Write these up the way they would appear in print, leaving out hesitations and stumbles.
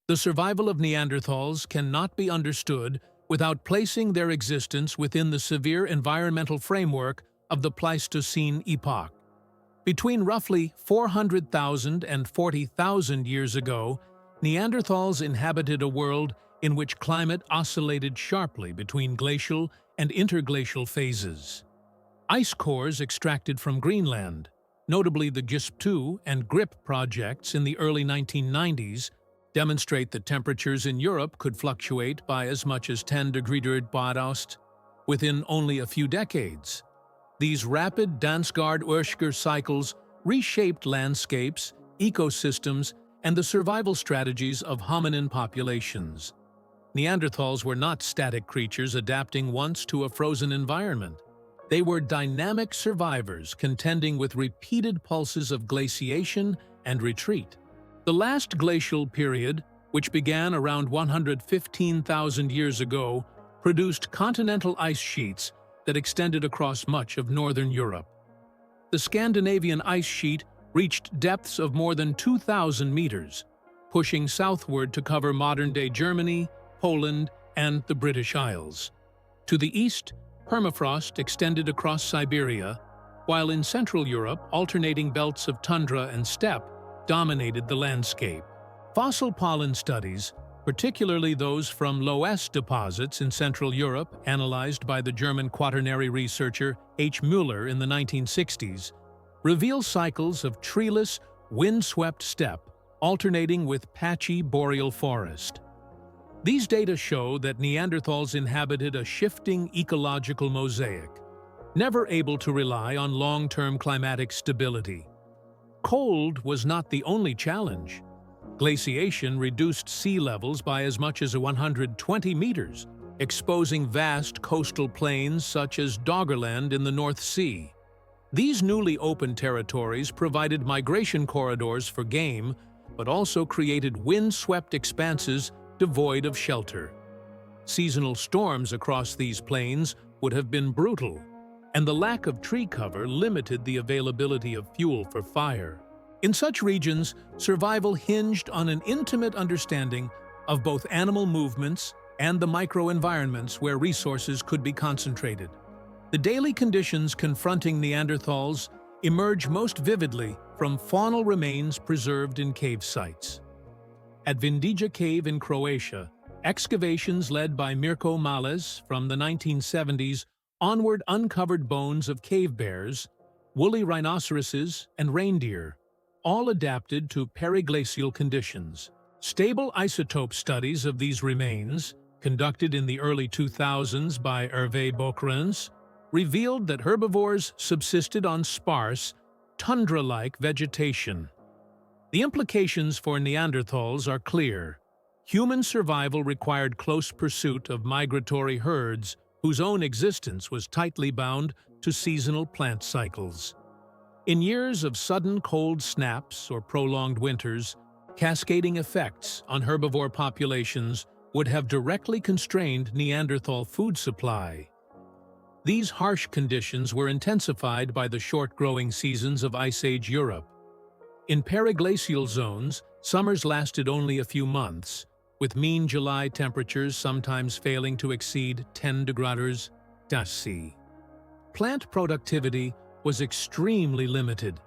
The survival of Neanderthals cannot be understood without placing their existence within the severe environmental framework of the Pleistocene epoch. Between roughly 400,000 and 40,000 years ago, Neanderthals inhabited a world in which climate oscillated sharply between glacial and interglacial phases. Ice cores extracted from Greenland, notably the GISP-2 and GRIP projects in the early 1990s, demonstrate that temperatures in Europe could fluctuate by as much as 10 degrees Celsius within only a few decades. These rapid Dansgaard-Oeschger cycles reshaped landscapes, ecosystems, and the survival strategies of hominin populations. Neanderthals were not static creatures adapting once to a frozen environment. They were dynamic survivors contending with repeated pulses of glaciation and retreat. The last glacial period, which began around 115,000 years ago, produced continental ice sheets that extended across much of northern Europe. The Scandinavian ice sheet reached depths of more than 2,000 meters, pushing southward to cover modern-day Germany, Poland, and the British Isles. To the east, permafrost extended across Siberia, while in Central Europe, alternating belts of tundra and steppe dominated the landscape. Fossil pollen studies, particularly those from loess deposits in Central Europe, analyzed by the German quaternary researcher H. Müller in the 1960s, reveal cycles of treeless, wind-swept steppe alternating with patchy boreal forest. These data show that Neanderthals inhabited a shifting ecological mosaic, never able to rely on long-term climatic stability. Cold was not the only challenge. Glaciation reduced sea levels by as much as 120 meters, exposing vast coastal plains such as Doggerland in the North Sea. These newly opened territories provided migration corridors for game, but also created wind-swept expanses devoid of shelter. Seasonal storms across these plains would have been brutal, and the lack of tree cover limited the availability of fuel for fire. In such regions, survival hinged on an intimate understanding of both animal movements and the microenvironments where resources could be concentrated. The daily conditions confronting Neanderthals emerge most vividly from faunal remains preserved in cave sites. At Vindija Cave in Croatia, excavations led by Mirko Males from the 1970s onward uncovered bones of cave bears, woolly rhinoceroses, and reindeer, all adapted to periglacial conditions. Stable isotope studies of these remains, conducted in the early 2000s by Hervé Boquerens, revealed that herbivores subsisted on sparse, tundra-like vegetation. The implications for Neanderthals are clear. Human survival required close pursuit of migratory herds whose own existence was tightly bound to seasonal plant cycles. In years of sudden cold snaps or prolonged winters, cascading effects on herbivore populations would have directly constrained Neanderthal food supply. These harsh conditions were intensified by the short growing seasons of Ice Age Europe. In periglacial zones, summers lasted only a few months, with mean July temperatures sometimes failing to exceed 10 degrees Celsius. Plant productivity was extremely limited,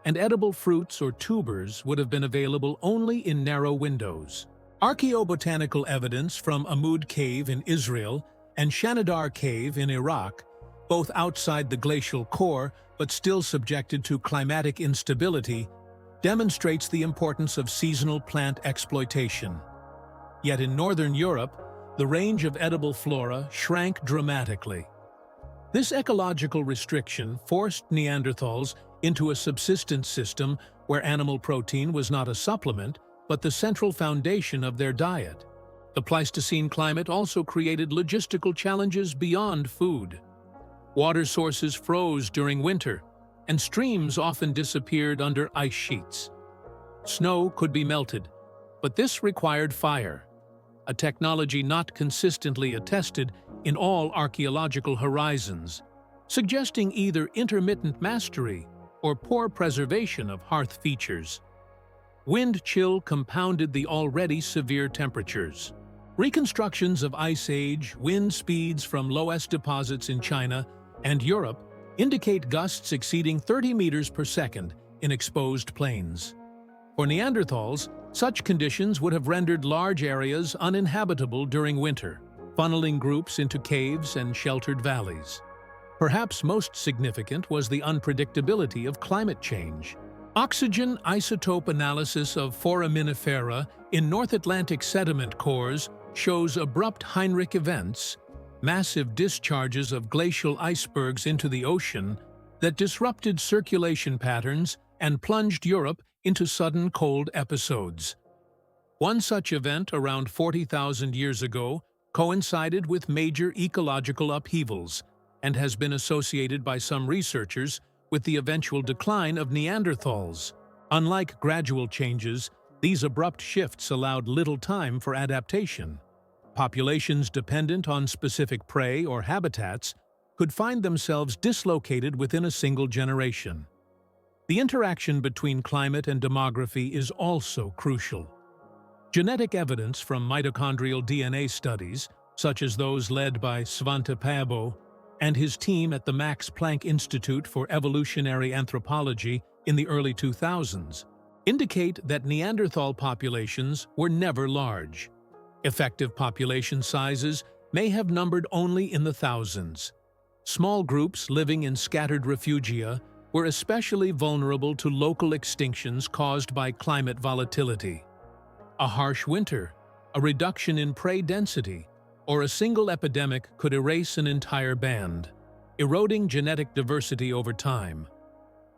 and edible fruits or tubers would have been available only in narrow windows. Archaeobotanical evidence from Amud Cave in Israel and Shanidar Cave in Iraq, both outside the glacial core but still subjected to climatic instability, demonstrates the importance of seasonal plant exploitation. Yet in northern Europe, the range of edible flora shrank dramatically. This ecological restriction forced Neanderthals into a subsistence system where animal protein was not a supplement, but the central foundation of their diet. The Pleistocene climate also created logistical challenges beyond food. Water sources froze during winter, and streams often disappeared under ice sheets. Snow could be melted, but this required fire, a technology not consistently attested in all archaeological horizons, suggesting either intermittent mastery or poor preservation of hearth features. Wind chill compounded the already severe temperatures. Reconstructions of Ice Age wind speeds from lowest deposits in China and Europe indicate gusts exceeding 30 meters per second in exposed plains. For Neanderthals, such conditions would have rendered large areas uninhabitable during winter, funneling groups into caves and sheltered valleys. Perhaps most significant was the unpredictability of climate change. Oxygen isotope analysis of foraminifera in North Atlantic sediment cores shows abrupt Heinrich events, massive discharges of glacial icebergs into the ocean that disrupted circulation patterns and plunged Europe into sudden cold episodes. One such event around 40,000 years ago coincided with major ecological upheavals and has been associated by some researchers with the eventual decline of Neanderthals. Unlike gradual changes, these abrupt shifts allowed little time for adaptation. Populations dependent on specific prey or habitats could find themselves dislocated within a single generation. The interaction between climate and demography is also crucial. Genetic evidence from mitochondrial DNA studies, such as those led by Svante Pääbo and his team at the Max Planck Institute for Evolutionary Anthropology in the early 2000s, indicate that Neanderthal populations were never large. Effective population sizes may have numbered only in the thousands. Small groups living in scattered refugia were especially vulnerable to local extinctions caused by climate volatility. A harsh winter, a reduction in prey density, or a single epidemic could erase an entire band, eroding genetic diversity over time.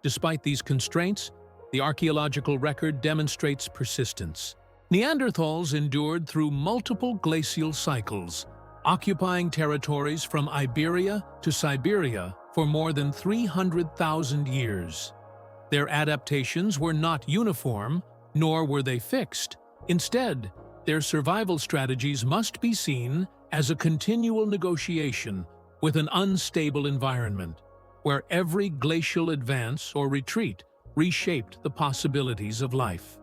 Despite these constraints, the archaeological record demonstrates persistence. Neanderthals endured through multiple glacial cycles, occupying territories from Iberia to Siberia for more than 300,000 years. Their adaptations were not uniform, nor were they fixed. Instead, their survival strategies must be seen as a continual negotiation with an unstable environment, where every glacial advance or retreat reshaped the possibilities of life.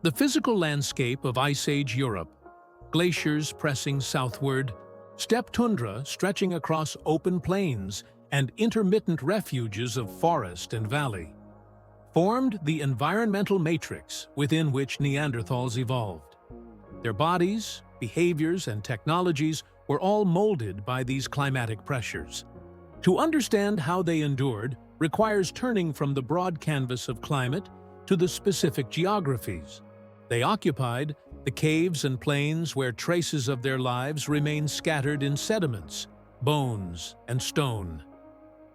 The physical landscape of Ice Age Europe, glaciers pressing southward, steppe tundra stretching across open plains, and intermittent refuges of forest and valley, formed the environmental matrix within which Neanderthals evolved. Their bodies, behaviors, and technologies were all molded by these climatic pressures. To understand how they endured requires turning from the broad canvas of climate to the specific geographies they occupied, the caves and plains where traces of their lives remain scattered in sediments, bones, and stone.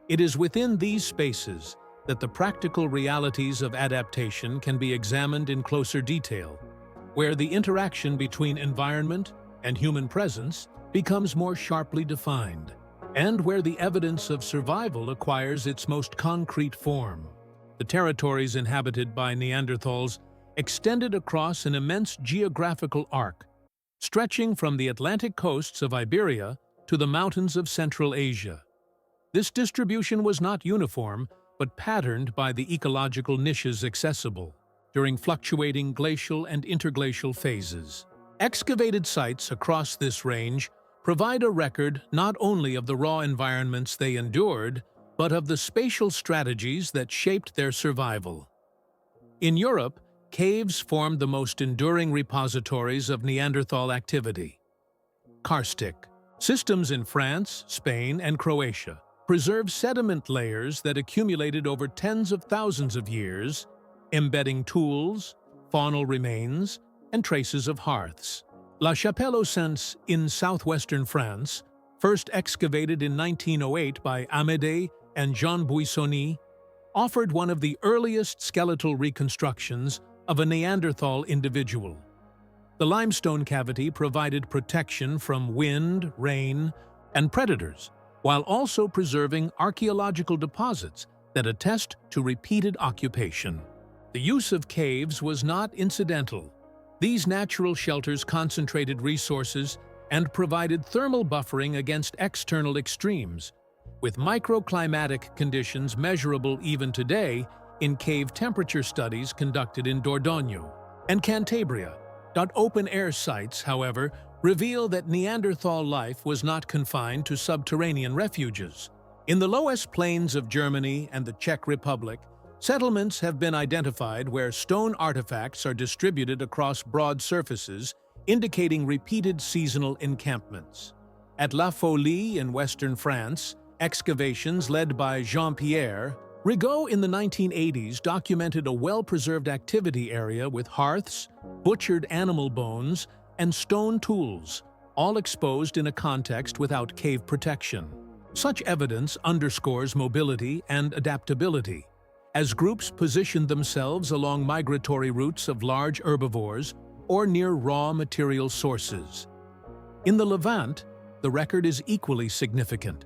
It is within these spaces that the practical realities of adaptation can be examined in closer detail, where the interaction between environment and human presence becomes more sharply defined, and where the evidence of survival acquires its most concrete form. The territories inhabited by Neanderthals extended across an immense geographical arc, stretching from the Atlantic coasts of Iberia to the mountains of Central Asia. This distribution was not uniform, but patterned by the ecological niches accessible during fluctuating glacial and interglacial phases. Excavated sites across this range provide a record not only of the raw environments they endured, but of the spatial strategies that shaped their survival. In Europe, caves formed the most enduring repositories of Neanderthal activity. Karstic systems in France, Spain, and Croatia preserve sediment layers that accumulated over tens of thousands of years, embedding tools, faunal remains, and traces of hearths. La Chapelle aux Saints in southwestern France, first excavated in 1908 by Amédée and Jean Buissonny, offered one of the earliest skeletal reconstructions of a Neanderthal individual. The limestone cavity provided protection from wind, rain, and predators, while also preserving archaeological deposits that attest to repeated occupation. The use of caves was not incidental. These natural shelters concentrated resources and provided thermal buffering against external extremes. With microclimatic conditions measurable even today, in cave temperature studies conducted in Dordogne and Cantabria. Open-air sites, however, reveal that Neanderthal life was not confined to subterranean refuges. In the lowest plains of Germany and the Czech Republic, settlements have been identified where stone artifacts are distributed across broad surfaces, indicating repeated seasonal encampments. At La Folie in western France, excavations led by Jean-Pierre Rigaud in the 1980s documented a well-preserved activity area with hearths, butchered animal bones, and stone tools, all exposed in a context without cave protection. Such evidence underscores mobility and adaptability, as groups positioned themselves along migratory routes of large herbivores or near raw material sources. In the Levant, the record is equally significant.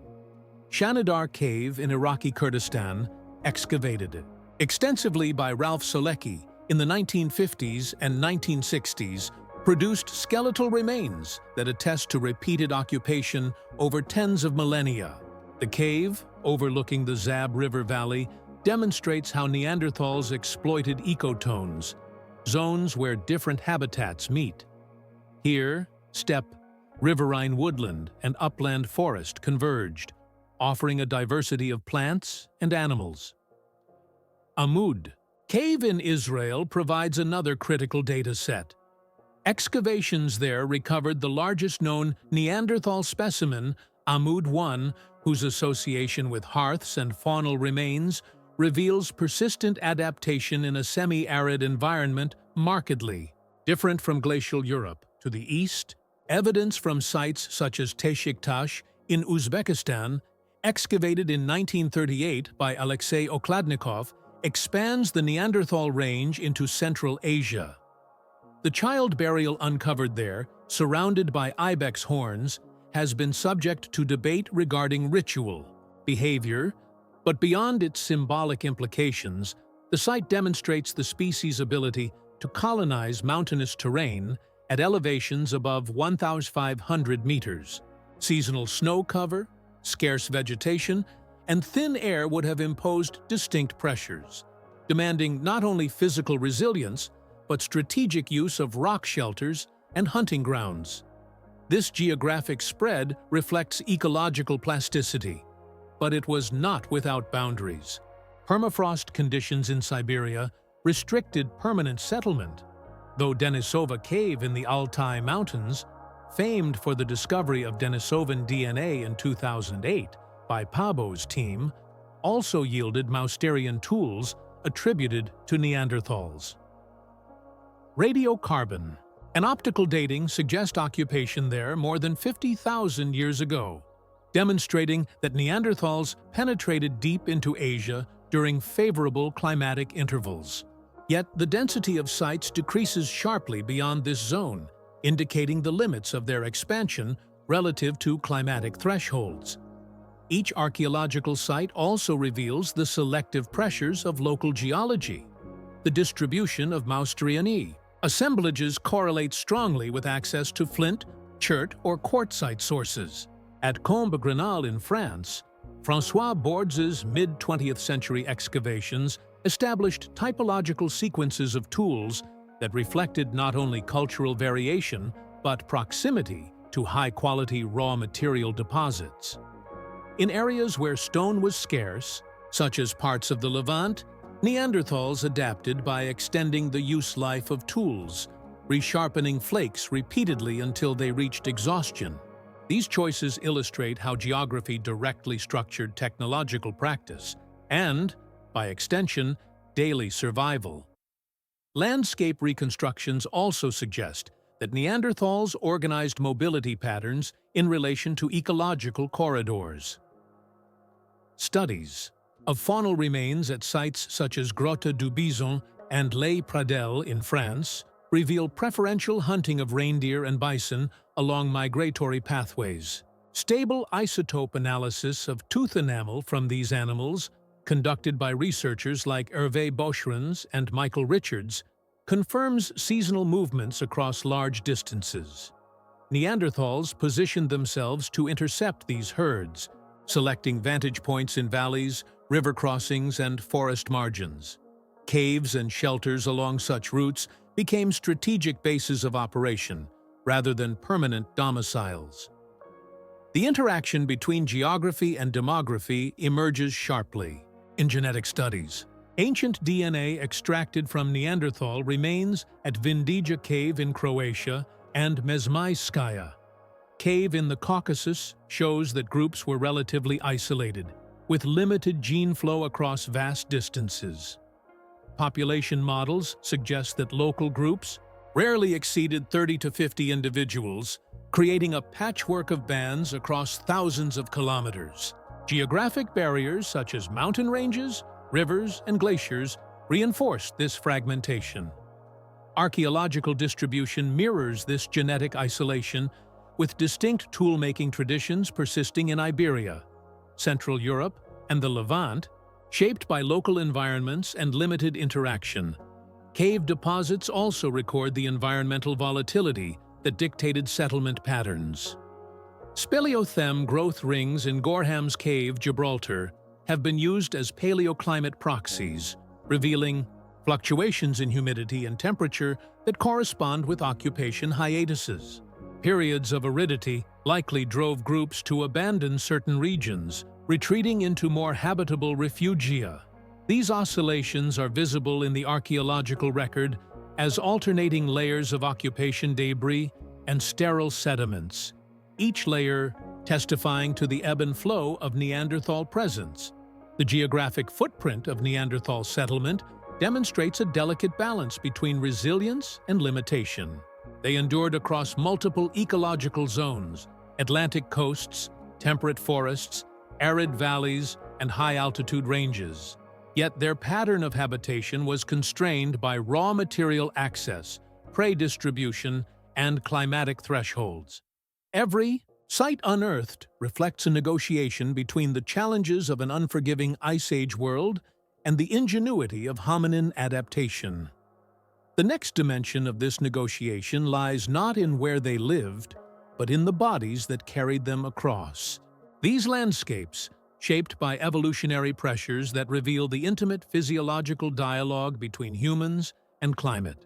Shanidar Cave in Iraqi Kurdistan, excavated extensively by Ralph Solecki in the 1950s and 1960s, produced skeletal remains that attest to repeated occupation over tens of millennia. The cave, overlooking the Zab River Valley, demonstrates how Neanderthals exploited ecotones, zones where different habitats meet. Here, steppe, riverine woodland, and upland forest converged, offering a diversity of plants and animals. Amud Cave in Israel provides another critical data set. Excavations there recovered the largest known Neanderthal specimen, Amud 1, whose association with hearths and faunal remains reveals persistent adaptation in a semi-arid environment markedly different from glacial Europe. To the east, evidence from sites such as Teshiktash in Uzbekistan, excavated in 1938 by Alexei Okladnikov, expands the Neanderthal range into Central Asia. The child burial uncovered there, surrounded by ibex horns, has been subject to debate regarding ritual, behavior, but beyond its symbolic implications, the site demonstrates the species' ability to colonize mountainous terrain at elevations above 1,500 meters. Seasonal snow cover, scarce vegetation, and thin air would have imposed distinct pressures, demanding not only physical resilience, but strategic use of rock shelters and hunting grounds. This geographic spread reflects ecological plasticity, but it was not without boundaries. Permafrost conditions in Siberia restricted permanent settlement, though Denisova Cave in the Altai Mountains, famed for the discovery of Denisovan DNA in 2008 by Pabo's team, also yielded Mousterian tools attributed to Neanderthals. Radiocarbon and optical dating suggest occupation there more than 50,000 years ago, demonstrating that Neanderthals penetrated deep into Asia during favorable climatic intervals. Yet the density of sites decreases sharply beyond this zone, indicating the limits of their expansion relative to climatic thresholds. Each archaeological site also reveals the selective pressures of local geology. The distribution of Mousterianae assemblages correlate strongly with access to flint, chert, or quartzite sources. At Combe-Grenal in France, François Bordes' mid-20th century excavations established typological sequences of tools that reflected not only cultural variation, but proximity to high-quality raw material deposits. In areas where stone was scarce, such as parts of the Levant, Neanderthals adapted by extending the use life of tools, resharpening flakes repeatedly until they reached exhaustion. These choices illustrate how geography directly structured technological practice and, by extension, daily survival. Landscape reconstructions also suggest that Neanderthals organized mobility patterns in relation to ecological corridors. Studies of faunal remains at sites such as Grotte du Bison and Les Pradelles in France reveal preferential hunting of reindeer and bison along migratory pathways. Stable isotope analysis of tooth enamel from these animals, conducted by researchers like Hervé Bocherens and Michael Richards, confirms seasonal movements across large distances. Neanderthals positioned themselves to intercept these herds, selecting vantage points in valleys, river crossings, and forest margins. Caves and shelters along such routes became strategic bases of operation, rather than permanent domiciles. The interaction between geography and demography emerges sharply in genetic studies. Ancient DNA extracted from Neanderthal remains at Vindija Cave in Croatia and Mezmaiskaya Cave in the Caucasus shows that groups were relatively isolated, with limited gene flow across vast distances. Population models suggest that local groups rarely exceeded 30 to 50 individuals, creating a patchwork of bands across thousands of kilometers. Geographic barriers such as mountain ranges, rivers, and glaciers reinforced this fragmentation. Archaeological distribution mirrors this genetic isolation, with distinct tool-making traditions persisting in Iberia, Central Europe, and the Levant, shaped by local environments and limited interaction. Cave deposits also record the environmental volatility that dictated settlement patterns. Speleothem growth rings in Gorham's Cave, Gibraltar, have been used as paleoclimate proxies, revealing fluctuations in humidity and temperature that correspond with occupation hiatuses. Periods of aridity likely drove groups to abandon certain regions, retreating into more habitable refugia. These oscillations are visible in the archaeological record as alternating layers of occupation debris and sterile sediments, each layer testifying to the ebb and flow of Neanderthal presence. The geographic footprint of Neanderthal settlement demonstrates a delicate balance between resilience and limitation. They endured across multiple ecological zones: Atlantic coasts, temperate forests, arid valleys, and high-altitude ranges. Yet their pattern of habitation was constrained by raw material access, prey distribution, and climatic thresholds. Every site unearthed reflects a negotiation between the challenges of an unforgiving Ice Age world and the ingenuity of hominin adaptation. The next dimension of this negotiation lies not in where they lived, but in the bodies that carried them across. These landscapes, shaped by evolutionary pressures that reveal the intimate physiological dialogue between humans and climate.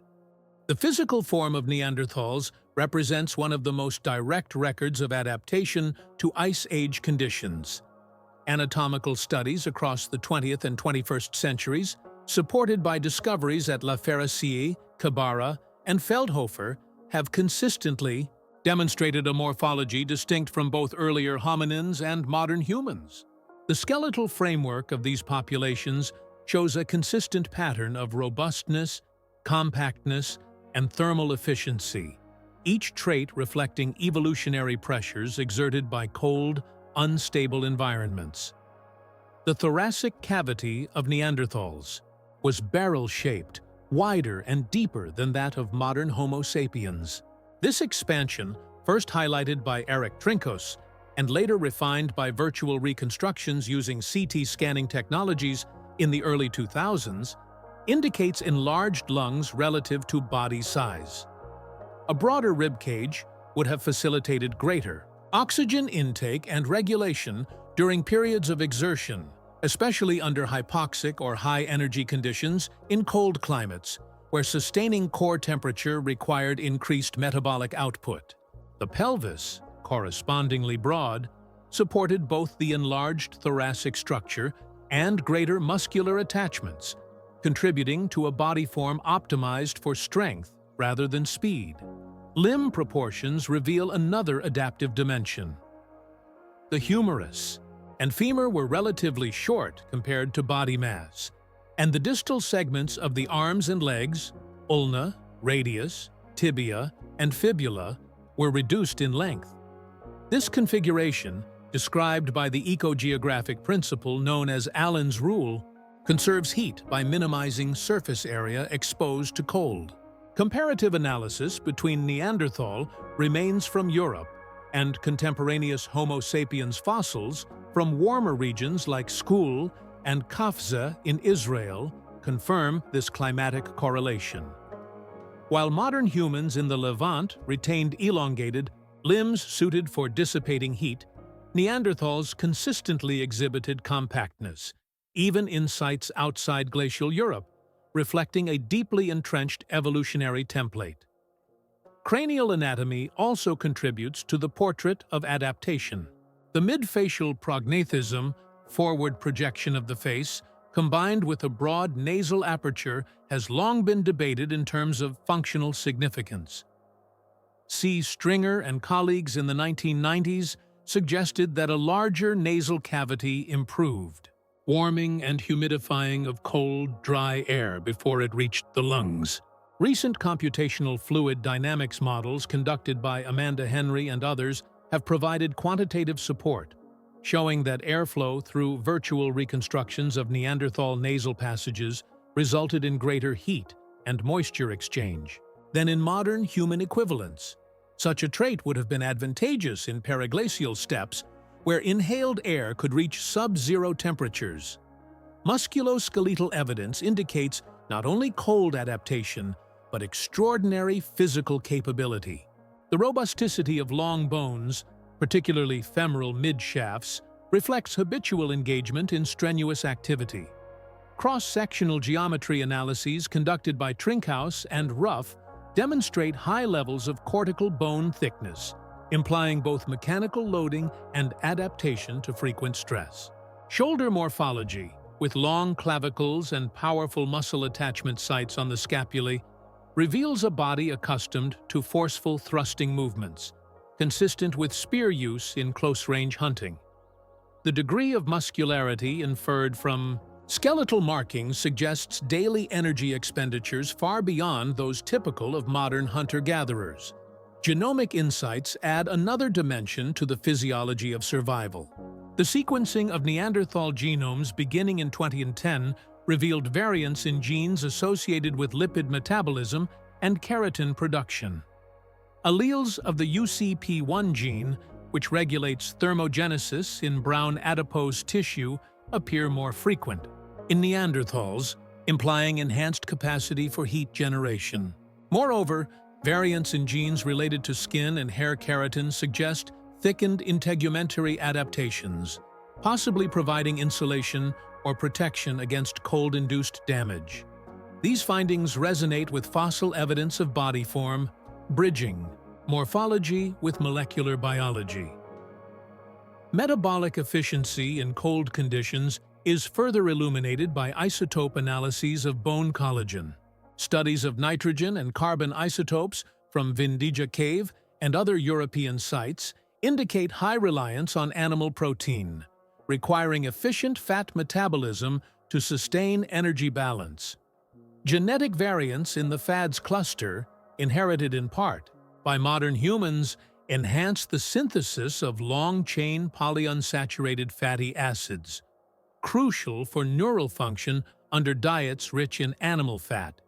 The physical form of Neanderthals represents one of the most direct records of adaptation to Ice Age conditions. Anatomical studies across the 20th and 21st centuries, supported by discoveries at La Ferracie, Kabara, and Feldhofer, have consistently demonstrated a morphology distinct from both earlier hominins and modern humans. The skeletal framework of these populations shows a consistent pattern of robustness, compactness, and thermal efficiency, each trait reflecting evolutionary pressures exerted by cold, unstable environments. The thoracic cavity of Neanderthals was barrel-shaped, wider and deeper than that of modern Homo sapiens. This expansion, first highlighted by Eric Trinkos and later refined by virtual reconstructions using CT scanning technologies in the early 2000s, indicates enlarged lungs relative to body size. A broader rib cage would have facilitated greater oxygen intake and regulation during periods of exertion, especially under hypoxic or high-energy conditions in cold climates, where sustaining core temperature required increased metabolic output. The pelvis, correspondingly broad, supported both the enlarged thoracic structure and greater muscular attachments, contributing to a body form optimized for strength rather than speed. Limb proportions reveal another adaptive dimension. The humerus and femur were relatively short compared to body mass, and the distal segments of the arms and legs, ulna, radius, tibia, and fibula, were reduced in length. This configuration, described by the ecogeographic principle known as Allen's rule, conserves heat by minimizing surface area exposed to cold. Comparative analysis between Neanderthal remains from Europe and contemporaneous Homo sapiens fossils from warmer regions like Skul and Kafza in Israel confirm this climatic correlation. While modern humans in the Levant retained elongated, limbs suited for dissipating heat, Neanderthals consistently exhibited compactness, even in sites outside glacial Europe, reflecting a deeply entrenched evolutionary template. Cranial anatomy also contributes to the portrait of adaptation. The midfacial prognathism, forward projection of the face, combined with a broad nasal aperture, has long been debated in terms of functional significance. C. Stringer and colleagues in the 1990s suggested that a larger nasal cavity improved warming and humidifying of cold, dry air before it reached the lungs. Recent computational fluid dynamics models conducted by Amanda Henry and others have provided quantitative support, showing that airflow through virtual reconstructions of Neanderthal nasal passages resulted in greater heat and moisture exchange than in modern human equivalents. Such a trait would have been advantageous in periglacial steppes, where inhaled air could reach sub-zero temperatures. Musculoskeletal evidence indicates not only cold adaptation, but extraordinary physical capability. The robusticity of long bones, particularly femoral midshafts, reflects habitual engagement in strenuous activity. Cross-sectional geometry analyses conducted by Trinkhaus and Ruff demonstrate high levels of cortical bone thickness, implying both mechanical loading and adaptation to frequent stress. Shoulder morphology, with long clavicles and powerful muscle attachment sites on the scapulae, reveals a body accustomed to forceful thrusting movements, consistent with spear use in close-range hunting. The degree of muscularity inferred from skeletal markings suggests daily energy expenditures far beyond those typical of modern hunter-gatherers. Genomic insights add another dimension to the physiology of survival. The sequencing of Neanderthal genomes beginning in 2010 revealed variants in genes associated with lipid metabolism and keratin production. Alleles of the UCP1 gene, which regulates thermogenesis in brown adipose tissue, appear more frequent in Neanderthals, implying enhanced capacity for heat generation. Moreover, variants in genes related to skin and hair keratin suggest thickened integumentary adaptations, possibly providing insulation or protection against cold-induced damage. These findings resonate with fossil evidence of body form, bridging morphology with molecular biology. Metabolic efficiency in cold conditions is further illuminated by isotope analyses of bone collagen. Studies of nitrogen and carbon isotopes from Vindija Cave and other European sites indicate high reliance on animal protein, requiring efficient fat metabolism to sustain energy balance. Genetic variants in the FADS cluster, inherited in part by modern humans, enhance the synthesis of long-chain polyunsaturated fatty acids, crucial for neural function under diets rich in animal fat.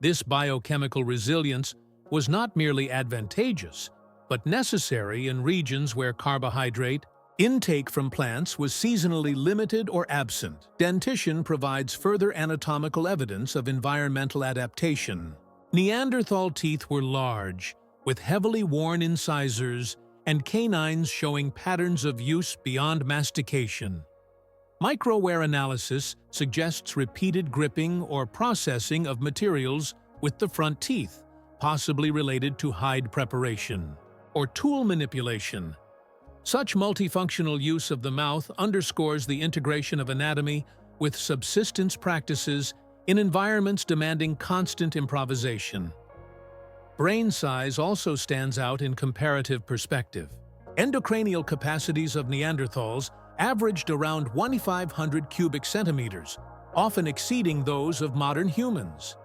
This biochemical resilience was not merely advantageous, but necessary in regions where carbohydrate intake from plants was seasonally limited or absent. Dentition provides further anatomical evidence of environmental adaptation. Neanderthal teeth were large, with heavily worn incisors and canines showing patterns of use beyond mastication. Microwear analysis suggests repeated gripping or processing of materials with the front teeth, possibly related to hide preparation or tool manipulation. Such multifunctional use of the mouth underscores the integration of anatomy with subsistence practices in environments demanding constant improvisation. Brain size also stands out in comparative perspective. Endocranial capacities of Neanderthals averaged around 2,500 cubic centimeters, often exceeding those of modern humans.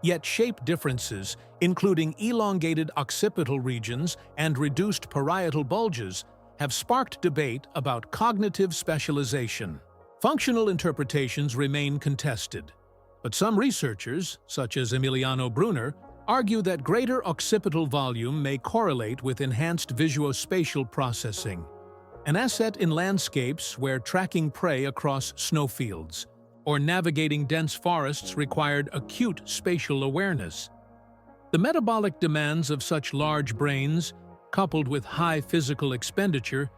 Yet shape differences, including elongated occipital regions and reduced parietal bulges, have sparked debate about cognitive specialization. Functional interpretations remain contested, but some researchers, such as Emiliano Brunner, argue that greater occipital volume may correlate with enhanced visuospatial processing, an asset in landscapes where tracking prey across snowfields or navigating dense forests required acute spatial awareness. The metabolic demands of such large brains, coupled with high physical expenditure,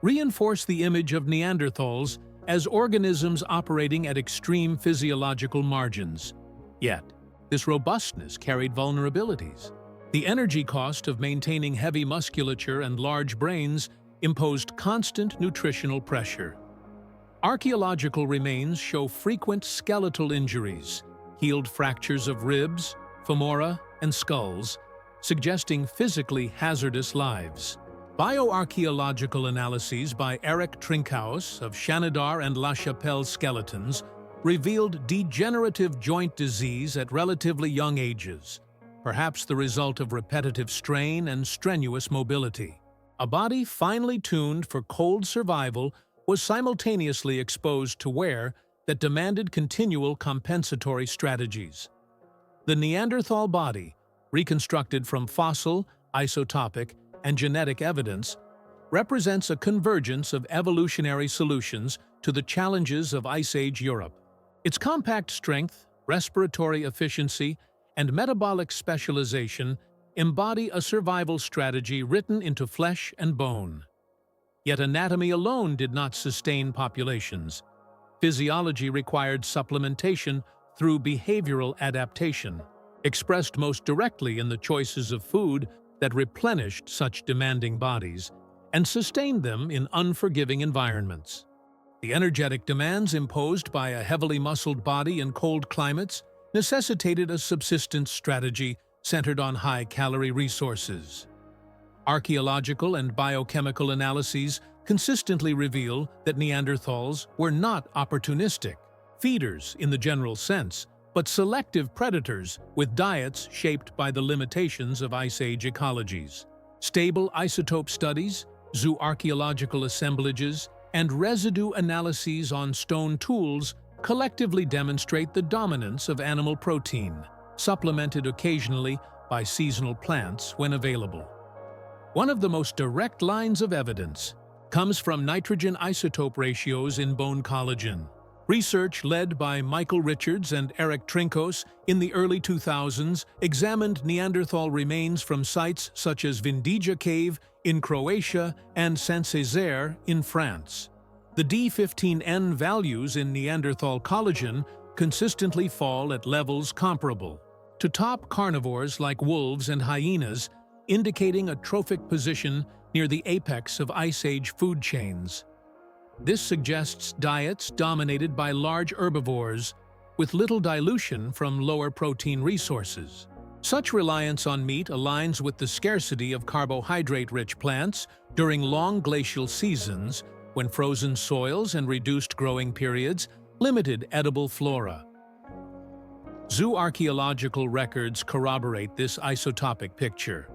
reinforce the image of Neanderthals as organisms operating at extreme physiological margins. Yet, this robustness carried vulnerabilities. The energy cost of maintaining heavy musculature and large brains imposed constant nutritional pressure. Archaeological remains show frequent skeletal injuries, healed fractures of ribs, femora, and skulls, suggesting physically hazardous lives. Bioarchaeological analyses by Eric Trinkhaus of Shanidar and La Chapelle skeletons revealed degenerative joint disease at relatively young ages, perhaps the result of repetitive strain and strenuous mobility. A body finely tuned for cold survival was simultaneously exposed to wear that demanded continual compensatory strategies. The Neanderthal body, reconstructed from fossil, isotopic, and genetic evidence, represents a convergence of evolutionary solutions to the challenges of Ice Age Europe. Its compact strength, respiratory efficiency, and metabolic specialization embody a survival strategy written into flesh and bone. Yet anatomy alone did not sustain populations. Physiology required supplementation through behavioral adaptation, expressed most directly in the choices of food that replenished such demanding bodies and sustained them in unforgiving environments. The energetic demands imposed by a heavily muscled body in cold climates necessitated a subsistence strategy centered on high-calorie resources. Archaeological and biochemical analyses consistently reveal that Neanderthals were not opportunistic feeders in the general sense, but selective predators with diets shaped by the limitations of Ice Age ecologies. Stable isotope studies, zooarchaeological assemblages, and residue analyses on stone tools collectively demonstrate the dominance of animal protein, supplemented occasionally by seasonal plants when available. One of the most direct lines of evidence comes from nitrogen isotope ratios in bone collagen. Research led by Michael Richards and Eric Trinkhaus in the early 2000s examined Neanderthal remains from sites such as Vindija Cave in Croatia and Saint-Césaire in France. The D15N values in Neanderthal collagen consistently fall at levels comparable to top carnivores like wolves and hyenas, indicating a trophic position near the apex of Ice Age food chains. This suggests diets dominated by large herbivores, with little dilution from lower protein resources. Such reliance on meat aligns with the scarcity of carbohydrate-rich plants during long glacial seasons, when frozen soils and reduced growing periods limited edible flora. Zooarchaeological records corroborate this isotopic picture.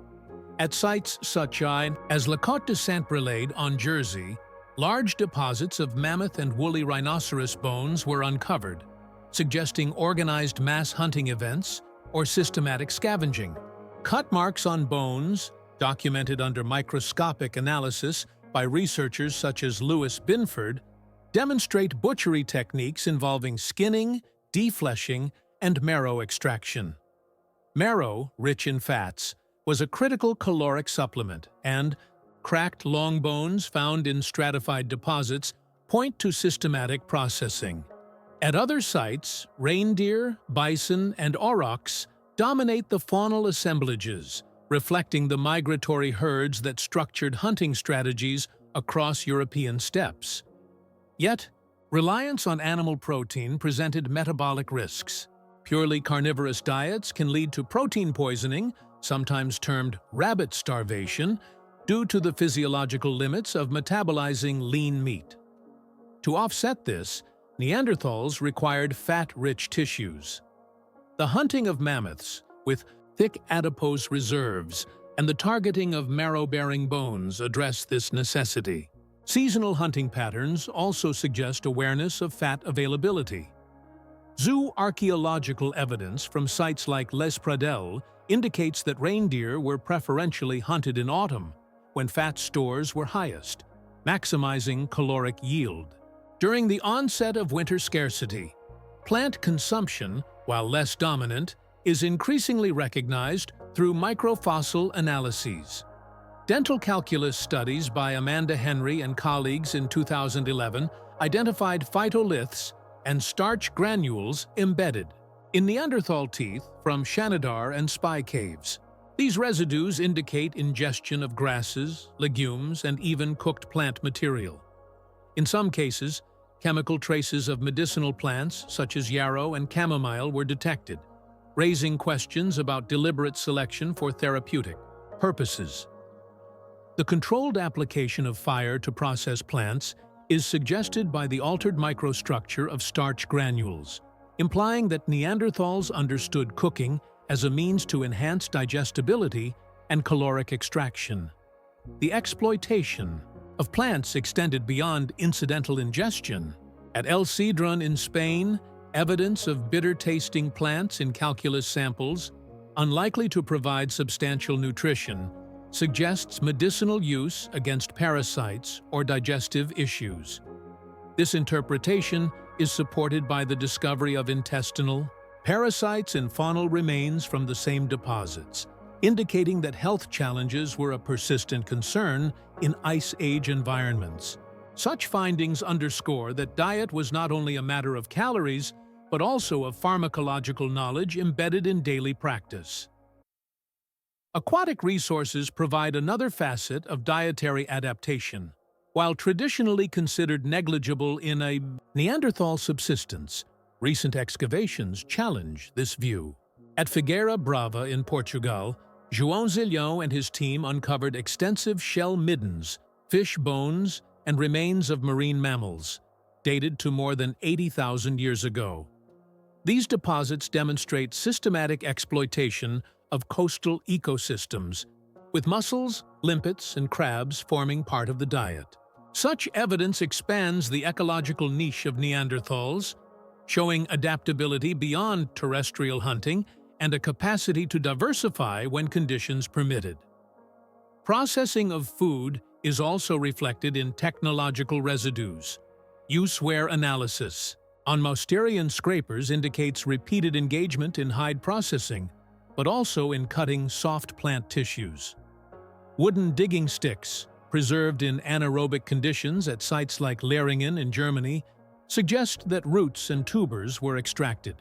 At sites such as La Côte de Saint-Brelade on Jersey, large deposits of mammoth and woolly rhinoceros bones were uncovered, suggesting organized mass hunting events or systematic scavenging. Cut marks on bones, documented under microscopic analysis by researchers such as Lewis Binford, demonstrate butchery techniques involving skinning, defleshing, and marrow extraction. Marrow, rich in fats, was a critical caloric supplement, and cracked long bones found in stratified deposits point to systematic processing. At other sites, reindeer, bison, and aurochs dominate the faunal assemblages, reflecting the migratory herds that structured hunting strategies across European steppes. Yet, reliance on animal protein presented metabolic risks. Purely carnivorous diets can lead to protein poisoning, sometimes termed rabbit starvation, due to the physiological limits of metabolizing lean meat. To offset this, Neanderthals required fat-rich tissues. The hunting of mammoths, with thick adipose reserves, and the targeting of marrow-bearing bones address this necessity. Seasonal hunting patterns also suggest awareness of fat availability. Zooarchaeological evidence from sites like Les Pradelles indicates that reindeer were preferentially hunted in autumn, when fat stores were highest, maximizing caloric yield. During the onset of winter scarcity, plant consumption, while less dominant, is increasingly recognized through microfossil analyses. Dental calculus studies by Amanda Henry and colleagues in 2011 identified phytoliths and starch granules embedded. in Neanderthal teeth from Shanidar and Spy caves. These residues indicate ingestion of grasses, legumes, and even cooked plant material. In some cases, chemical traces of medicinal plants such as yarrow and chamomile were detected, raising questions about deliberate selection for therapeutic purposes. The controlled application of fire to process plants is suggested by the altered microstructure of starch granules, implying that Neanderthals understood cooking as a means to enhance digestibility and caloric extraction. The exploitation of plants extended beyond incidental ingestion. At El Cedron in Spain, evidence of bitter-tasting plants in calculus samples, unlikely to provide substantial nutrition, suggests medicinal use against parasites or digestive issues. This interpretation is supported by the discovery of intestinal, parasites and faunal remains from the same deposits, indicating that health challenges were a persistent concern in Ice Age environments. Such findings underscore that diet was not only a matter of calories, but also of pharmacological knowledge embedded in daily practice. Aquatic resources provide another facet of dietary adaptation. While traditionally considered negligible in a Neanderthal subsistence, recent excavations challenge this view. At Figueira Brava in Portugal, João Zilhão and his team uncovered extensive shell middens, fish bones, and remains of marine mammals, dated to more than 80,000 years ago. These deposits demonstrate systematic exploitation of coastal ecosystems, with mussels, limpets, and crabs forming part of the diet. Such evidence expands the ecological niche of Neanderthals, showing adaptability beyond terrestrial hunting and a capacity to diversify when conditions permitted. Processing of food is also reflected in technological residues. Use-wear analysis on Mousterian scrapers indicates repeated engagement in hide processing, but also in cutting soft plant tissues. Wooden digging sticks, preserved in anaerobic conditions at sites like Leringen in Germany, suggest that roots and tubers were extracted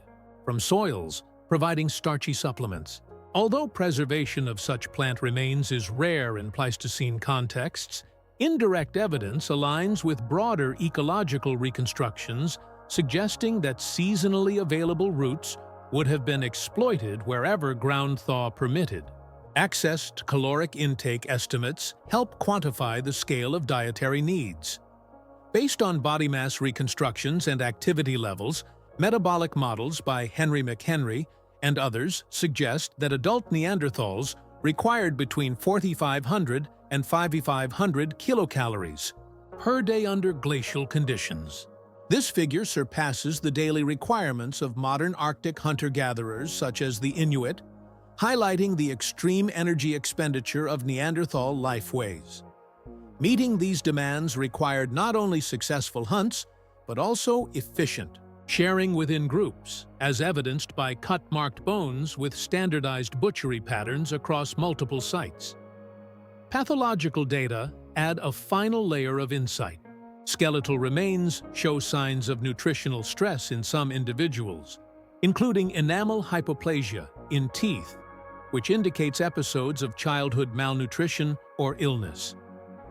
from soils, providing starchy supplements. Although preservation of such plant remains is rare in Pleistocene contexts, indirect evidence aligns with broader ecological reconstructions, suggesting that seasonally available roots would have been exploited wherever ground thaw permitted. Access to caloric intake estimates help quantify the scale of dietary needs. Based on body mass reconstructions and activity levels, metabolic models by Henry McHenry and others suggest that adult Neanderthals required between 4,500 and 5,500 kilocalories per day under glacial conditions. This figure surpasses the daily requirements of modern Arctic hunter-gatherers such as the Inuit, highlighting the extreme energy expenditure of Neanderthal lifeways. Meeting these demands required not only successful hunts, but also efficient sharing within groups, as evidenced by cut-marked bones with standardized butchery patterns across multiple sites. Pathological data add a final layer of insight. Skeletal remains show signs of nutritional stress in some individuals, including enamel hypoplasia in teeth, which indicates episodes of childhood malnutrition or illness.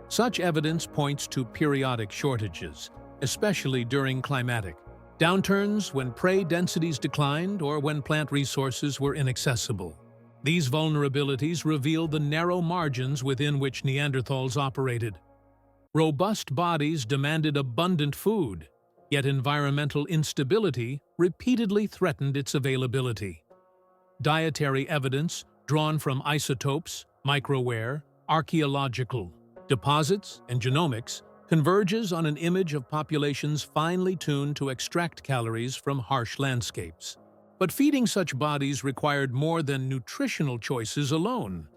Such evidence points to periodic shortages, especially during climatic downturns when prey densities declined or when plant resources were inaccessible. These vulnerabilities reveal the narrow margins within which Neanderthals operated. Robust bodies demanded abundant food, yet environmental instability repeatedly threatened its availability. Dietary evidence drawn from isotopes, microwear, archaeological deposits, and genomics converges on an image of populations finely tuned to extract calories from harsh landscapes. But feeding such bodies required more than nutritional choices alone.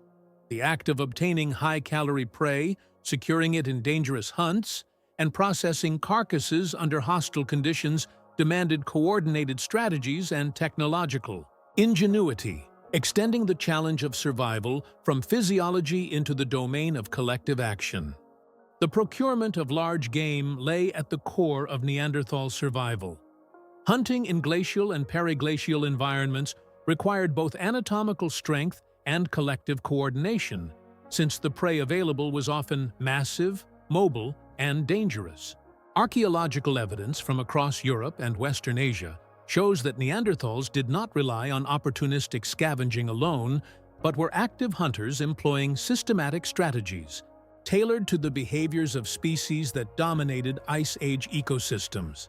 The act of obtaining high-calorie prey, securing it in dangerous hunts, and processing carcasses under hostile conditions demanded coordinated strategies and technological ingenuity, extending the challenge of survival from physiology into the domain of collective action. The procurement of large game lay at the core of Neanderthal survival. Hunting in glacial and periglacial environments required both anatomical strength and collective coordination, since the prey available was often massive, mobile, and dangerous. Archaeological evidence from across Europe and Western Asia shows that Neanderthals did not rely on opportunistic scavenging alone, but were active hunters employing systematic strategies, tailored to the behaviors of species that dominated Ice Age ecosystems.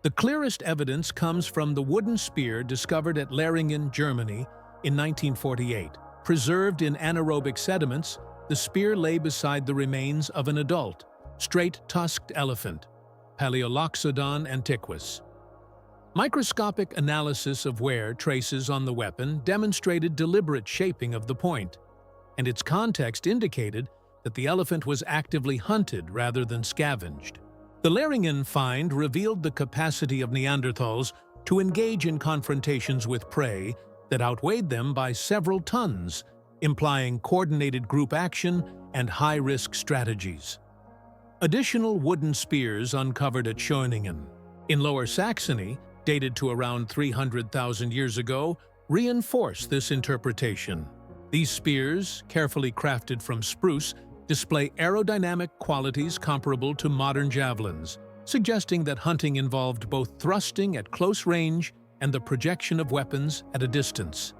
The clearest evidence comes from the wooden spear discovered at Leringen, Germany, in 1948. Preserved in anaerobic sediments, the spear lay beside the remains of an adult, straight-tusked elephant, Paleoloxodon antiquus. Microscopic analysis of wear traces on the weapon demonstrated deliberate shaping of the point, and its context indicated that the elephant was actively hunted rather than scavenged. The Leringen find revealed the capacity of Neanderthals to engage in confrontations with prey that outweighed them by several tons, implying coordinated group action and high-risk strategies. Additional wooden spears uncovered at Schöningen, in Lower Saxony, dated to around 300,000 years ago, reinforce this interpretation. These spears, carefully crafted from spruce, display aerodynamic qualities comparable to modern javelins, suggesting that hunting involved both thrusting at close range and the projection of weapons at a distance.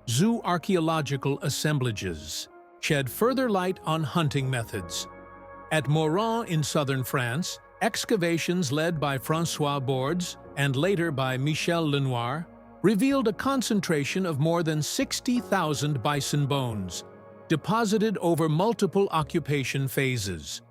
Zooarchaeological assemblages shed further light on hunting methods. At Moran in southern France, excavations led by François Bordes and later by Michel Lenoir revealed a concentration of more than 60,000 bison bones, deposited over multiple occupation phases.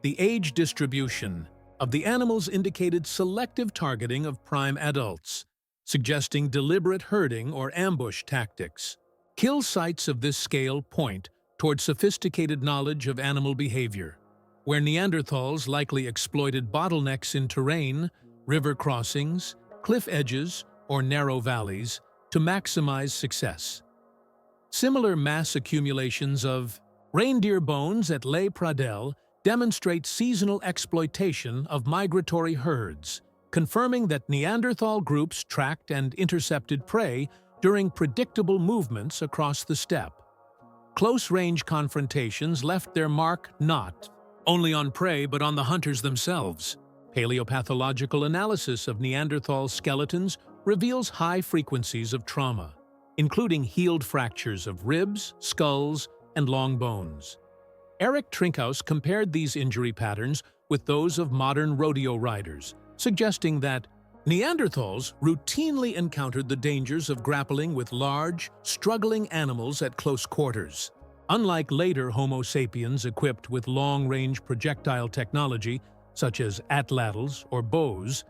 The age distribution of the animals indicated selective targeting of prime adults, suggesting deliberate herding or ambush tactics. Kill sites of this scale point toward sophisticated knowledge of animal behavior, where Neanderthals likely exploited bottlenecks in terrain, river crossings, cliff edges, or narrow valleys to maximize success. Similar mass accumulations of reindeer bones at Les Pradelles demonstrate seasonal exploitation of migratory herds, confirming that Neanderthal groups tracked and intercepted prey during predictable movements across the steppe. Close-range confrontations left their mark not only on prey but on the hunters themselves. Paleopathological analysis of Neanderthal skeletons reveals high frequencies of trauma, including healed fractures of ribs, skulls, and long bones. Eric Trinkhaus compared these injury patterns with those of modern rodeo riders, suggesting that Neanderthals routinely encountered the dangers of grappling with large, struggling animals at close quarters. Unlike later Homo sapiens equipped with long-range projectile technology, such as atlatls or bows,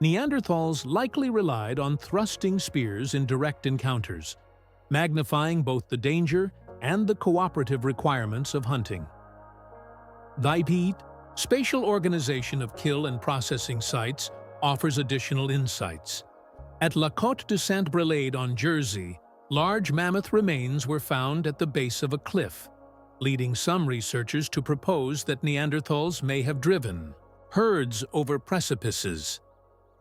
Neanderthals likely relied on thrusting spears in direct encounters, magnifying both the danger and the cooperative requirements of hunting. The spatial organization of kill and processing sites offers additional insights. At La Côte de Saint-Brelade on Jersey, large mammoth remains were found at the base of a cliff, leading some researchers to propose that Neanderthals may have driven herds over precipices.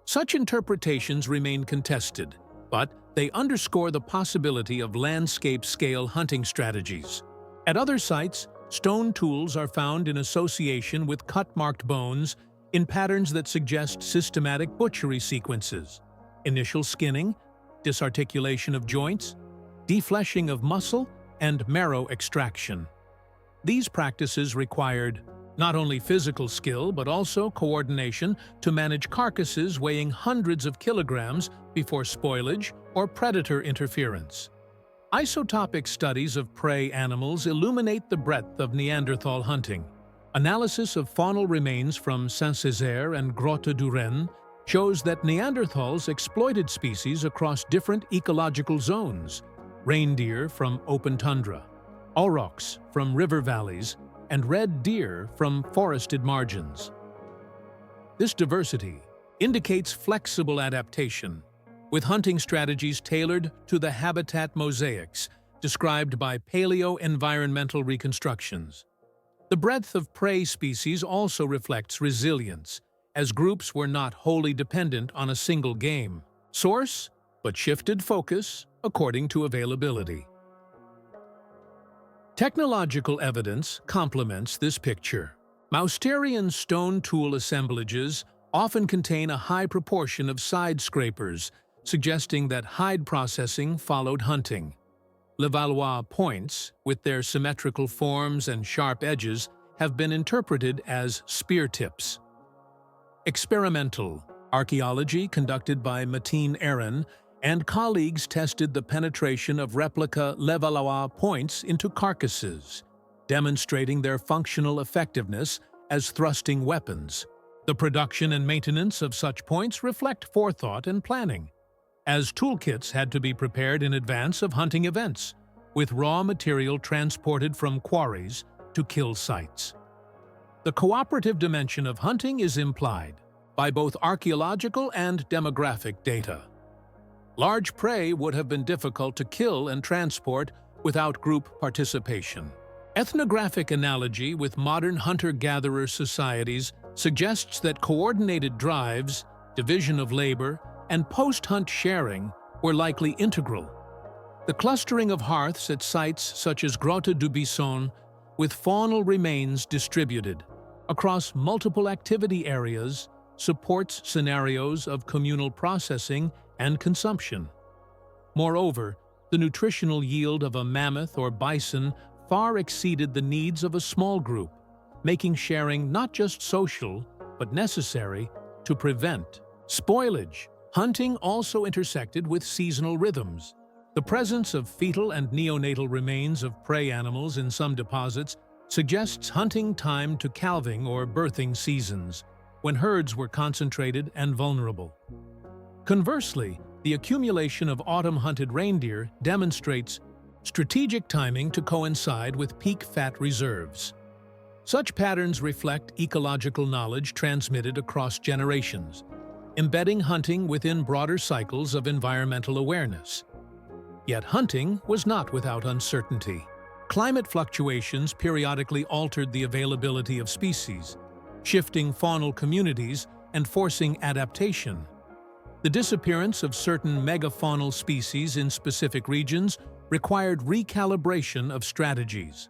Such interpretations remain contested, but they underscore the possibility of landscape-scale hunting strategies. At other sites, stone tools are found in association with cut-marked bones in patterns that suggest systematic butchery sequences: initial skinning, disarticulation of joints, defleshing of muscle, and marrow extraction. These practices required not only physical skill but also coordination to manage carcasses weighing hundreds of kilograms before spoilage or predator interference. Isotopic studies of prey animals illuminate the breadth of Neanderthal hunting. Analysis of faunal remains from Saint-Césaire and Grotte du Renne shows that Neanderthals exploited species across different ecological zones: reindeer from open tundra, aurochs from river valleys, and red deer from forested margins. This diversity indicates flexible adaptation, with hunting strategies tailored to the habitat mosaics described by paleo-environmental reconstructions. The breadth of prey species also reflects resilience, as groups were not wholly dependent on a single game source, but shifted focus according to availability. Technological evidence complements this picture. Mousterian stone tool assemblages often contain a high proportion of side scrapers, suggesting that hide processing followed hunting. Levallois points, with their symmetrical forms and sharp edges, have been interpreted as spear tips. Experimental archaeology conducted by Mateen Aaron and colleagues tested the penetration of replica Levallois points into carcasses, demonstrating their functional effectiveness as thrusting weapons. The production and maintenance of such points reflect forethought and planning, as toolkits had to be prepared in advance of hunting events, with raw material transported from quarries to kill sites. The cooperative dimension of hunting is implied by both archaeological and demographic data. Large prey would have been difficult to kill and transport without group participation. Ethnographic analogy with modern hunter-gatherer societies suggests that coordinated drives, division of labor, and post-hunt sharing were likely integral. The clustering of hearths at sites such as Grotte du Bisson, with faunal remains distributed across multiple activity areas, supports scenarios of communal processing and consumption. Moreover, the nutritional yield of a mammoth or bison far exceeded the needs of a small group, making sharing not just social, but necessary to prevent spoilage. Hunting also intersected with seasonal rhythms. The presence of fetal and neonatal remains of prey animals in some deposits suggests hunting time to calving or birthing seasons, when herds were concentrated and vulnerable. Conversely, the accumulation of autumn-hunted reindeer demonstrates strategic timing to coincide with peak fat reserves. Such patterns reflect ecological knowledge transmitted across generations, embedding hunting within broader cycles of environmental awareness. Yet hunting was not without uncertainty. Climate fluctuations periodically altered the availability of species, shifting faunal communities and forcing adaptation. The disappearance of certain megafaunal species in specific regions required recalibration of strategies.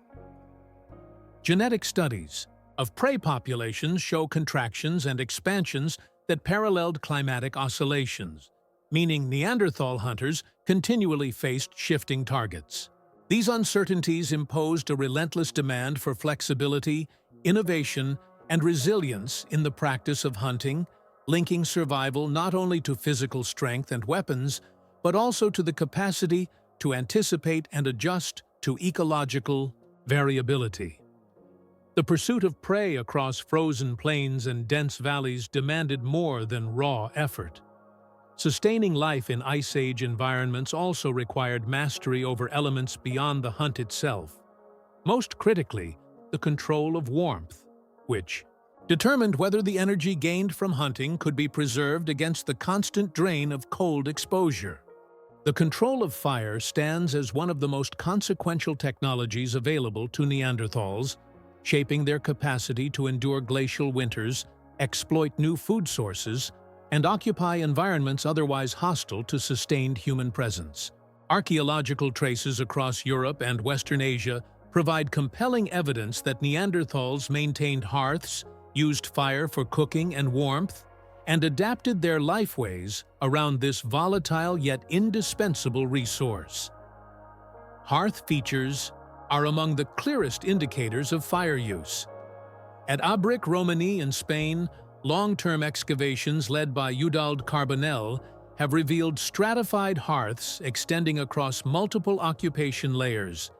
Genetic studies of prey populations show contractions and expansions that paralleled climatic oscillations, meaning Neanderthal hunters continually faced shifting targets. These uncertainties imposed a relentless demand for flexibility, innovation, and resilience in the practice of hunting, linking survival not only to physical strength and weapons, but also to the capacity to anticipate and adjust to ecological variability. The pursuit of prey across frozen plains and dense valleys demanded more than raw effort. Sustaining life in Ice Age environments also required mastery over elements beyond the hunt itself. Most critically, the control of warmth, which determined whether the energy gained from hunting could be preserved against the constant drain of cold exposure. The control of fire stands as one of the most consequential technologies available to Neanderthals, shaping their capacity to endure glacial winters, exploit new food sources, and occupy environments otherwise hostile to sustained human presence. Archaeological traces across Europe and Western Asia provide compelling evidence that Neanderthals maintained hearths, used fire for cooking and warmth, and adapted their lifeways around this volatile yet indispensable resource. Hearth features are among the clearest indicators of fire use. At Abruptly, Romani in Spain, long-term excavations led by Eudald Carbonell have revealed stratified hearths extending across multiple occupation layers,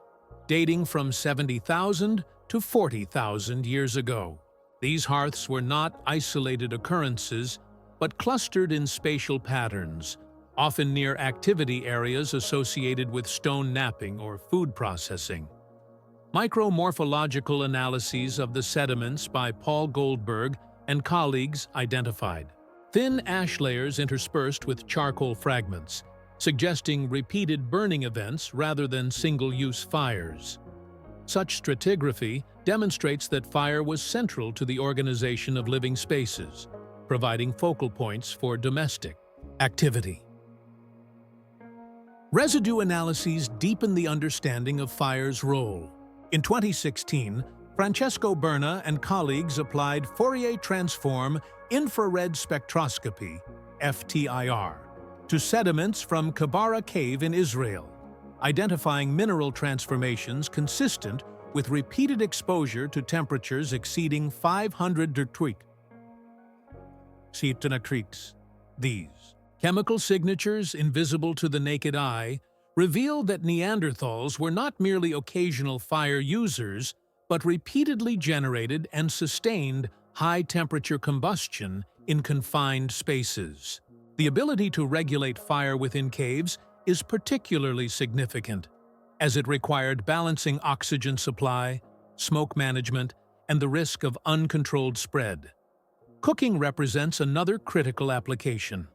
dating from 70,000 to 40,000 years ago. These hearths were not isolated occurrences, but clustered in spatial patterns, often near activity areas associated with stone knapping or food processing. Micromorphological analyses of the sediments by Paul Goldberg and colleagues identified thin ash layers interspersed with charcoal fragments, suggesting repeated burning events rather than single-use fires. Such stratigraphy demonstrates that fire was central to the organization of living spaces, providing focal points for domestic activity. Residue analyses deepen the understanding of fire's role. In 2016, Francesco Berna and colleagues applied Fourier transform infrared spectroscopy, FTIR, to sediments from Kibara Cave in Israel, identifying mineral transformations consistent with repeated exposure to temperatures exceeding 500 degrees. These chemical signatures, invisible to the naked eye, reveal that Neanderthals were not merely occasional fire users, but repeatedly generated and sustained high-temperature combustion in confined spaces. The ability to regulate fire within caves is particularly significant, as it required balancing oxygen supply, smoke management, and the risk of uncontrolled spread. Cooking represents another critical application.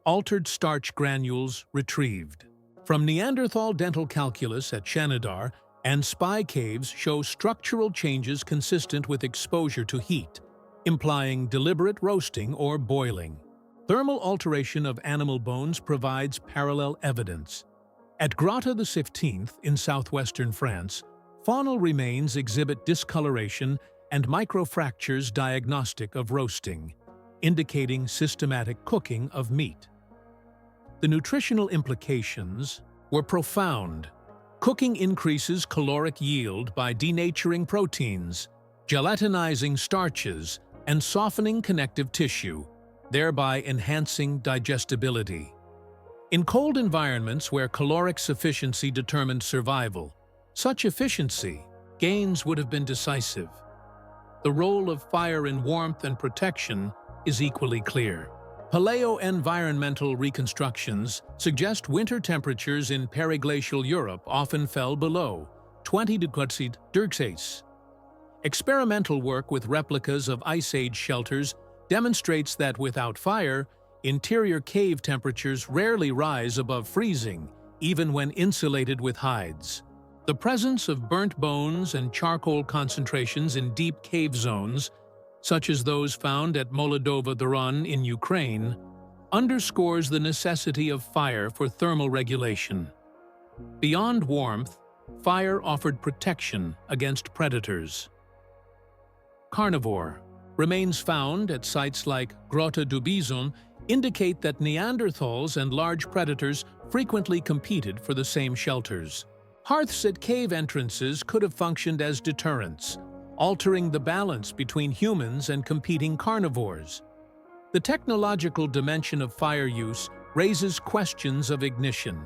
Altered starch granules retrieved. From Neanderthal dental calculus at Shenidar and spy caves show structural changes consistent with exposure to heat, implying deliberate roasting or boiling. Thermal alteration of animal bones provides parallel evidence. At Grotta the 15th in southwestern France, faunal remains exhibit discoloration and microfractures diagnostic of roasting, indicating systematic cooking of meat. The nutritional implications were profound. Cooking increases caloric yield by denaturing proteins, gelatinizing starches, and softening connective tissue, thereby enhancing digestibility. In cold environments where caloric sufficiency determined survival, such efficiency gains would have been decisive. The role of fire in warmth and protection is equally clear. Paleo-environmental reconstructions suggest winter temperatures in periglacial Europe often fell below 20 degrees Celsius. Experimental work with replicas of Ice Age shelters demonstrates that without fire, interior cave temperatures rarely rise above freezing, even when insulated with hides. The presence of burnt bones and charcoal concentrations in deep cave zones, such as those found at Molodova Doron in Ukraine, underscores the necessity of fire for thermal regulation. Beyond warmth, fire offered protection against predators. Carnivore remains found at sites like Grotta du Bison indicate that Neanderthals and large predators frequently competed for the same shelters. Hearths at cave entrances could have functioned as deterrents, altering the balance between humans and competing carnivores. The technological dimension of fire use raises questions of ignition.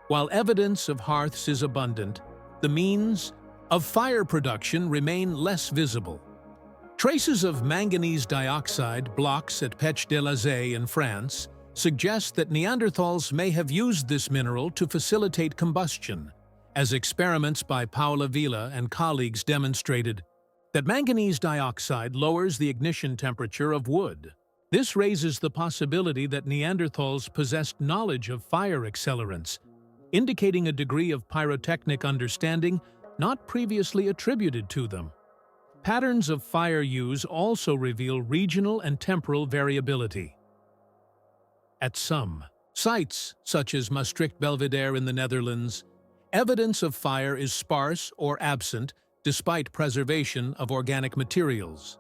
While evidence of hearths is abundant, the means of fire production remain less visible. Traces of manganese dioxide blocks at Pech de la Zay in France suggest that Neanderthals may have used this mineral to facilitate combustion, as experiments by Paula Vila and colleagues demonstrated that manganese dioxide lowers the ignition temperature of wood. This raises the possibility that Neanderthals possessed knowledge of fire accelerants, indicating a degree of pyrotechnic understanding not previously attributed to them. Patterns of fire use also reveal regional and temporal variability. At some sites, such as Maastricht Belvedere in the Netherlands, evidence of fire is sparse or absent despite preservation of organic materials.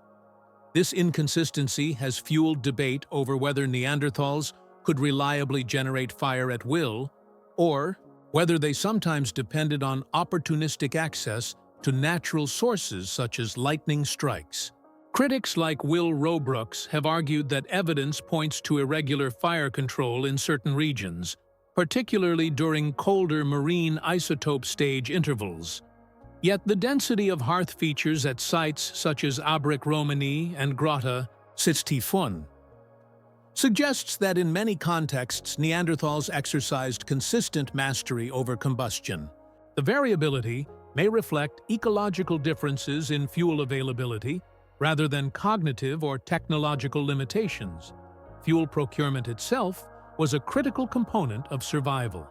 This inconsistency has fueled debate over whether Neanderthals could reliably generate fire at will, or whether they sometimes depended on opportunistic access to natural sources such as lightning strikes. Critics like Will Robrooks have argued that evidence points to irregular fire control in certain regions, particularly during colder marine isotope stage intervals. Yet the density of hearth features at sites such as Abruptly Romani and Grotta Sitztifun suggests that in many contexts Neanderthals exercised consistent mastery over combustion. The variability may reflect ecological differences in fuel availability rather than cognitive or technological limitations. Fuel procurement itself was a critical component of survival.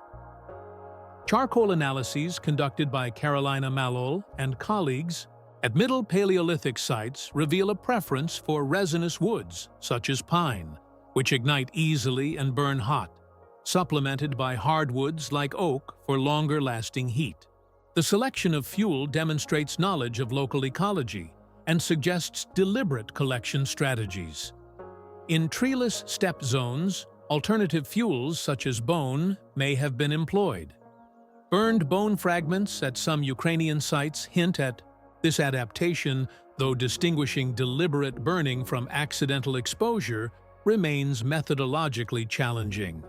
Charcoal analyses conducted by Carolina Malol and colleagues at Middle Paleolithic sites reveal a preference for resinous woods, such as pine, which ignite easily and burn hot, supplemented by hardwoods like oak for longer-lasting heat. The selection of fuel demonstrates knowledge of local ecology and suggests deliberate collection strategies. In treeless steppe zones, alternative fuels such as bone may have been employed. Burned bone fragments at some Ukrainian sites hint at this adaptation, though distinguishing deliberate burning from accidental exposure remains methodologically challenging.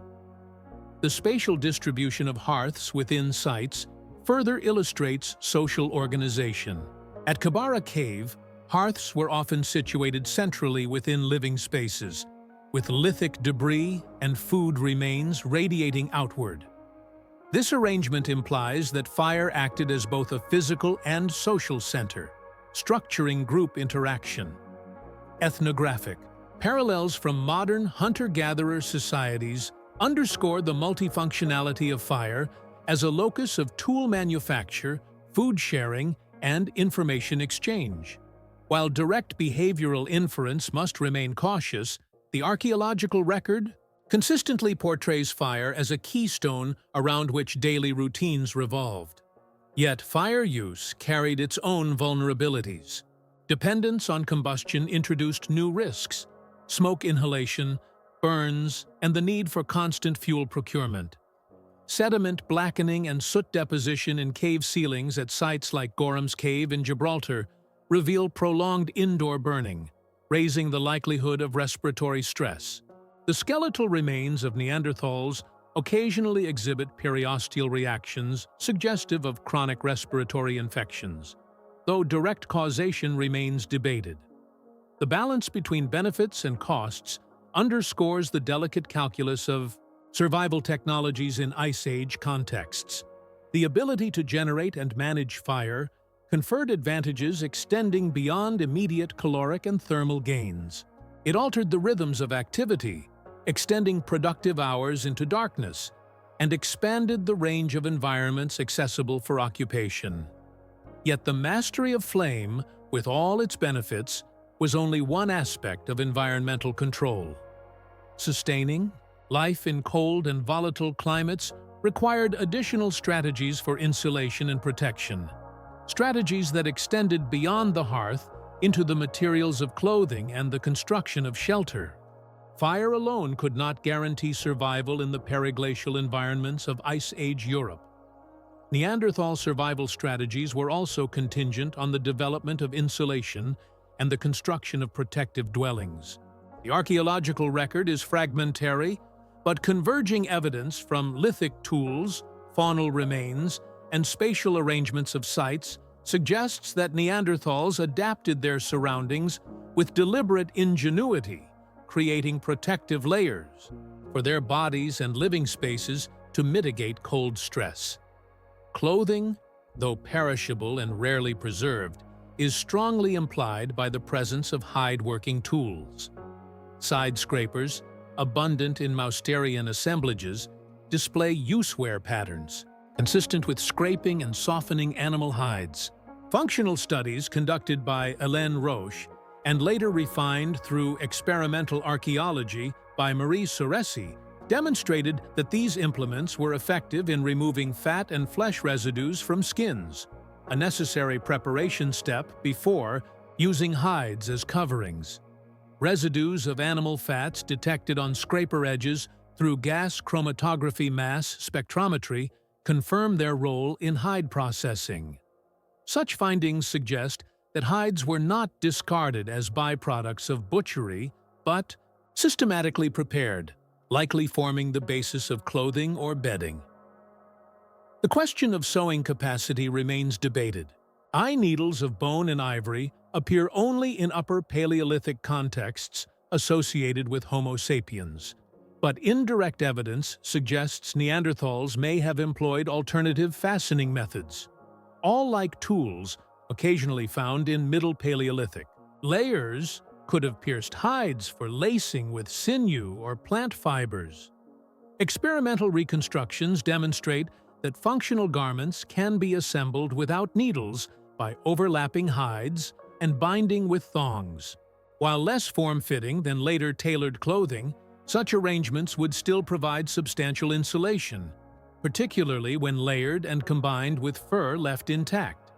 The spatial distribution of hearths within sites further illustrates social organization. At Kabara Cave, hearths were often situated centrally within living spaces, with lithic debris and food remains radiating outward. This arrangement implies that fire acted as both a physical and social center, structuring group interaction. Ethnographic parallels from modern hunter-gatherer societies underscore the multifunctionality of fire as a locus of tool manufacture, food sharing, and information exchange. While direct behavioral inference must remain cautious, the archaeological record consistently portrays fire as a keystone around which daily routines revolved. Yet fire use carried its own vulnerabilities. Dependence on combustion introduced new risks: smoke inhalation, burns, and the need for constant fuel procurement. Sediment blackening and soot deposition in cave ceilings at sites like Gorham's Cave in Gibraltar reveal prolonged indoor burning, raising the likelihood of respiratory stress. The skeletal remains of Neanderthals occasionally exhibit periosteal reactions suggestive of chronic respiratory infections, though direct causation remains debated. The balance between benefits and costs underscores the delicate calculus of survival technologies in Ice Age contexts. The ability to generate and manage fire conferred advantages extending beyond immediate caloric and thermal gains. It altered the rhythms of activity, extending productive hours into darkness, and expanded the range of environments accessible for occupation. Yet the mastery of flame, with all its benefits, was only one aspect of environmental control. Sustaining life in cold and volatile climates required additional strategies for insulation and protection, strategies that extended beyond the hearth into the materials of clothing and the construction of shelter. Fire alone could not guarantee survival in the periglacial environments of Ice Age Europe. Neanderthal survival strategies were also contingent on the development of insulation and the construction of protective dwellings. The archaeological record is fragmentary, but converging evidence from lithic tools, faunal remains, and spatial arrangements of sites suggests that Neanderthals adapted their surroundings with deliberate ingenuity, creating protective layers for their bodies and living spaces to mitigate cold stress. Clothing, though perishable and rarely preserved, is strongly implied by the presence of hide-working tools. Side scrapers, abundant in Mousterian assemblages, display use-wear patterns, consistent with scraping and softening animal hides. Functional studies conducted by Hélène Roche and later refined through experimental archaeology by Marie Soresi demonstrated that these implements were effective in removing fat and flesh residues from skins, a necessary preparation step before using hides as coverings. Residues of animal fats detected on scraper edges through gas chromatography mass spectrometry confirm their role in hide processing. Such findings suggest that hides were not discarded as byproducts of butchery, but systematically prepared, likely forming the basis of clothing or bedding. The question of sewing capacity remains debated. Eye needles of bone and ivory appear only in Upper Paleolithic contexts associated with Homo sapiens, but indirect evidence suggests Neanderthals may have employed alternative fastening methods. All like tools occasionally found in Middle Paleolithic. Layers could have pierced hides for lacing with sinew or plant fibers. Experimental reconstructions demonstrate that functional garments can be assembled without needles by overlapping hides and binding with thongs. While less form-fitting than later tailored clothing, such arrangements would still provide substantial insulation, particularly when layered and combined with fur left intact.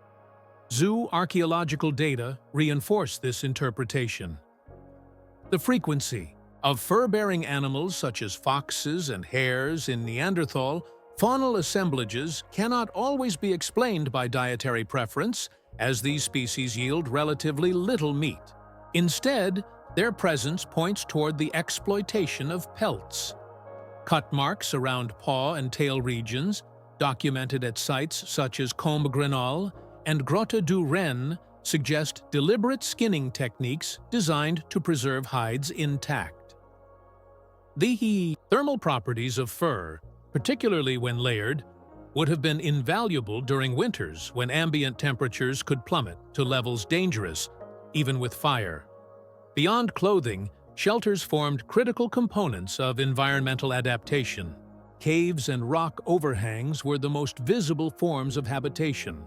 Zoo archaeological data reinforce this interpretation. The frequency of fur-bearing animals such as foxes and hares in Neanderthal faunal assemblages cannot always be explained by dietary preference, as these species yield relatively little meat. Instead, their presence points toward the exploitation of pelts. Cut marks around paw and tail regions, documented at sites such as Combe Grenal and Grotte du Rennes, suggest deliberate skinning techniques designed to preserve hides intact. The thermal properties of fur, particularly when layered, would have been invaluable during winters when ambient temperatures could plummet to levels dangerous, even with fire. Beyond clothing, shelters formed critical components of environmental adaptation. Caves and rock overhangs were the most visible forms of habitation,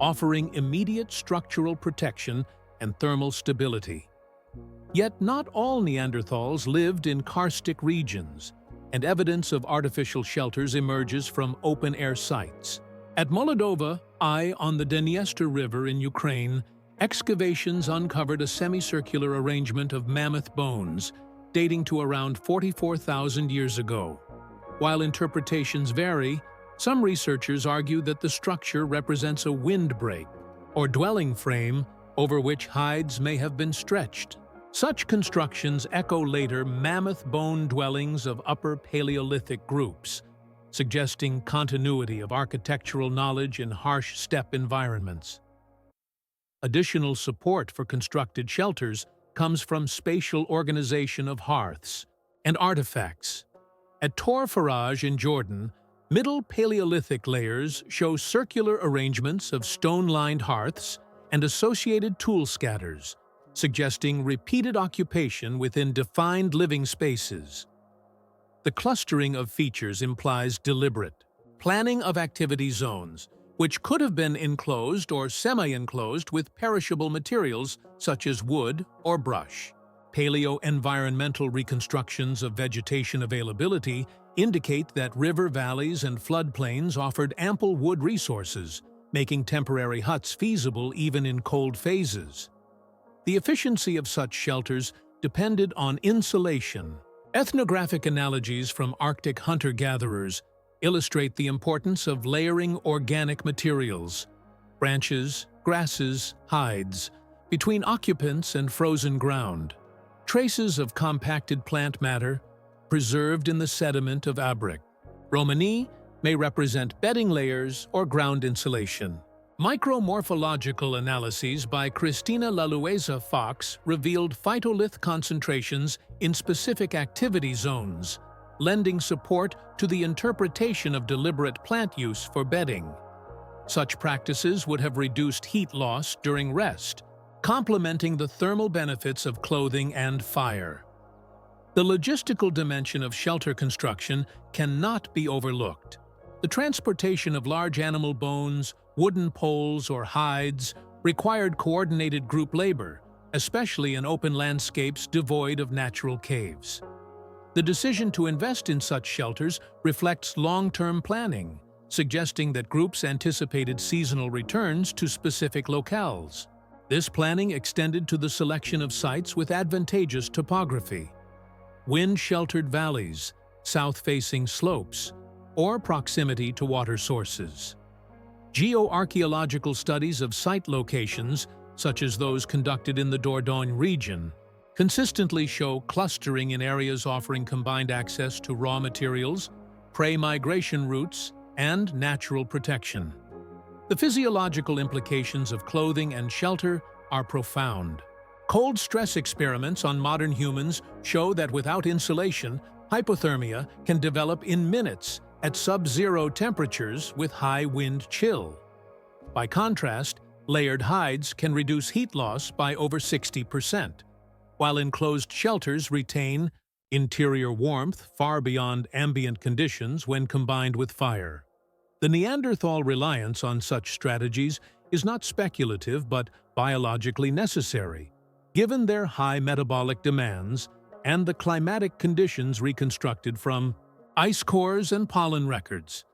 offering immediate structural protection and thermal stability. Yet not all Neanderthals lived in karstic regions, and evidence of artificial shelters emerges from open-air sites. At Molodova, on the Dniester River in Ukraine, excavations uncovered a semicircular arrangement of mammoth bones dating to around 44,000 years ago. While interpretations vary, some researchers argue that the structure represents a windbreak or dwelling frame over which hides may have been stretched. Such constructions echo later mammoth bone dwellings of Upper Paleolithic groups, suggesting continuity of architectural knowledge in harsh steppe environments. Additional support for constructed shelters comes from spatial organization of hearths and artifacts. At Tor Faraj in Jordan, Middle Paleolithic layers show circular arrangements of stone-lined hearths and associated tool scatters, suggesting repeated occupation within defined living spaces. The clustering of features implies deliberate planning of activity zones, which could have been enclosed or semi-enclosed with perishable materials such as wood or brush. Paleo-environmental reconstructions of vegetation availability indicate that river valleys and floodplains offered ample wood resources, making temporary huts feasible even in cold phases. The efficiency of such shelters depended on insulation. Ethnographic analogies from Arctic hunter-gatherers illustrate the importance of layering organic materials, branches, grasses, hides, between occupants and frozen ground. Traces of compacted plant matter, preserved in the sediment of abruptly, Romani, may represent bedding layers or ground insulation. Micromorphological analyses by Christina Lalueza Fox revealed phytolith concentrations in specific activity zones, lending support to the interpretation of deliberate plant use for bedding. Such practices would have reduced heat loss during rest, complementing the thermal benefits of clothing and fire. The logistical dimension of shelter construction cannot be overlooked. The transportation of large animal bones, wooden poles, or hides required coordinated group labor, especially in open landscapes devoid of natural caves. The decision to invest in such shelters reflects long-term planning, suggesting that groups anticipated seasonal returns to specific locales. This planning extended to the selection of sites with advantageous topography. Wind-sheltered valleys, south-facing slopes, or proximity to water sources. Geoarchaeological studies of site locations, such as those conducted in the Dordogne region, consistently show clustering in areas offering combined access to raw materials, prey migration routes, and natural protection. The physiological implications of clothing and shelter are profound. Cold stress experiments on modern humans show that without insulation, hypothermia can develop in minutes at sub-zero temperatures with high wind chill. By contrast, layered hides can reduce heat loss by over 60%, while enclosed shelters retain interior warmth far beyond ambient conditions when combined with fire. The Neanderthal reliance on such strategies is not speculative but biologically necessary, given their high metabolic demands and the climatic conditions reconstructed from ice cores and pollen records.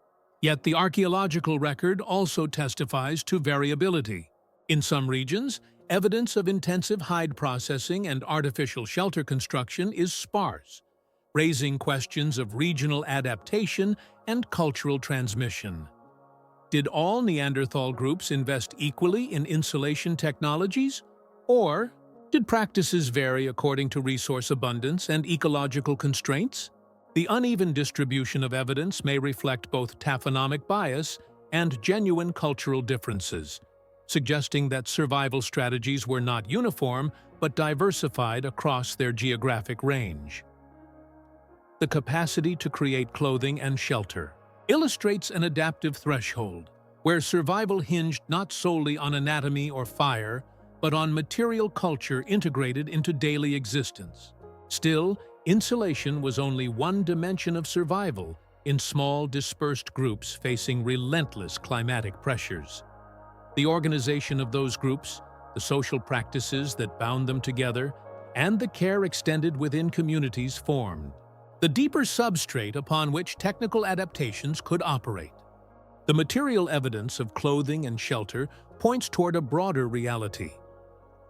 Yet the archaeological record also testifies to variability. In some regions, evidence of intensive hide processing and artificial shelter construction is sparse, raising questions of regional adaptation and cultural transmission. Did all Neanderthal groups invest equally in insulation technologies? Or did practices vary according to resource abundance and ecological constraints? The uneven distribution of evidence may reflect both taphonomic bias and genuine cultural differences, suggesting that survival strategies were not uniform but diversified across their geographic range. The capacity to create clothing and shelter illustrates an adaptive threshold, where survival hinged not solely on anatomy or fire, but on material culture integrated into daily existence. Still, insulation was only one dimension of survival in small, dispersed groups facing relentless climatic pressures. The organization of those groups, the social practices that bound them together, and the care extended within communities formed the deeper substrate upon which technical adaptations could operate. The material evidence of clothing and shelter points toward a broader reality.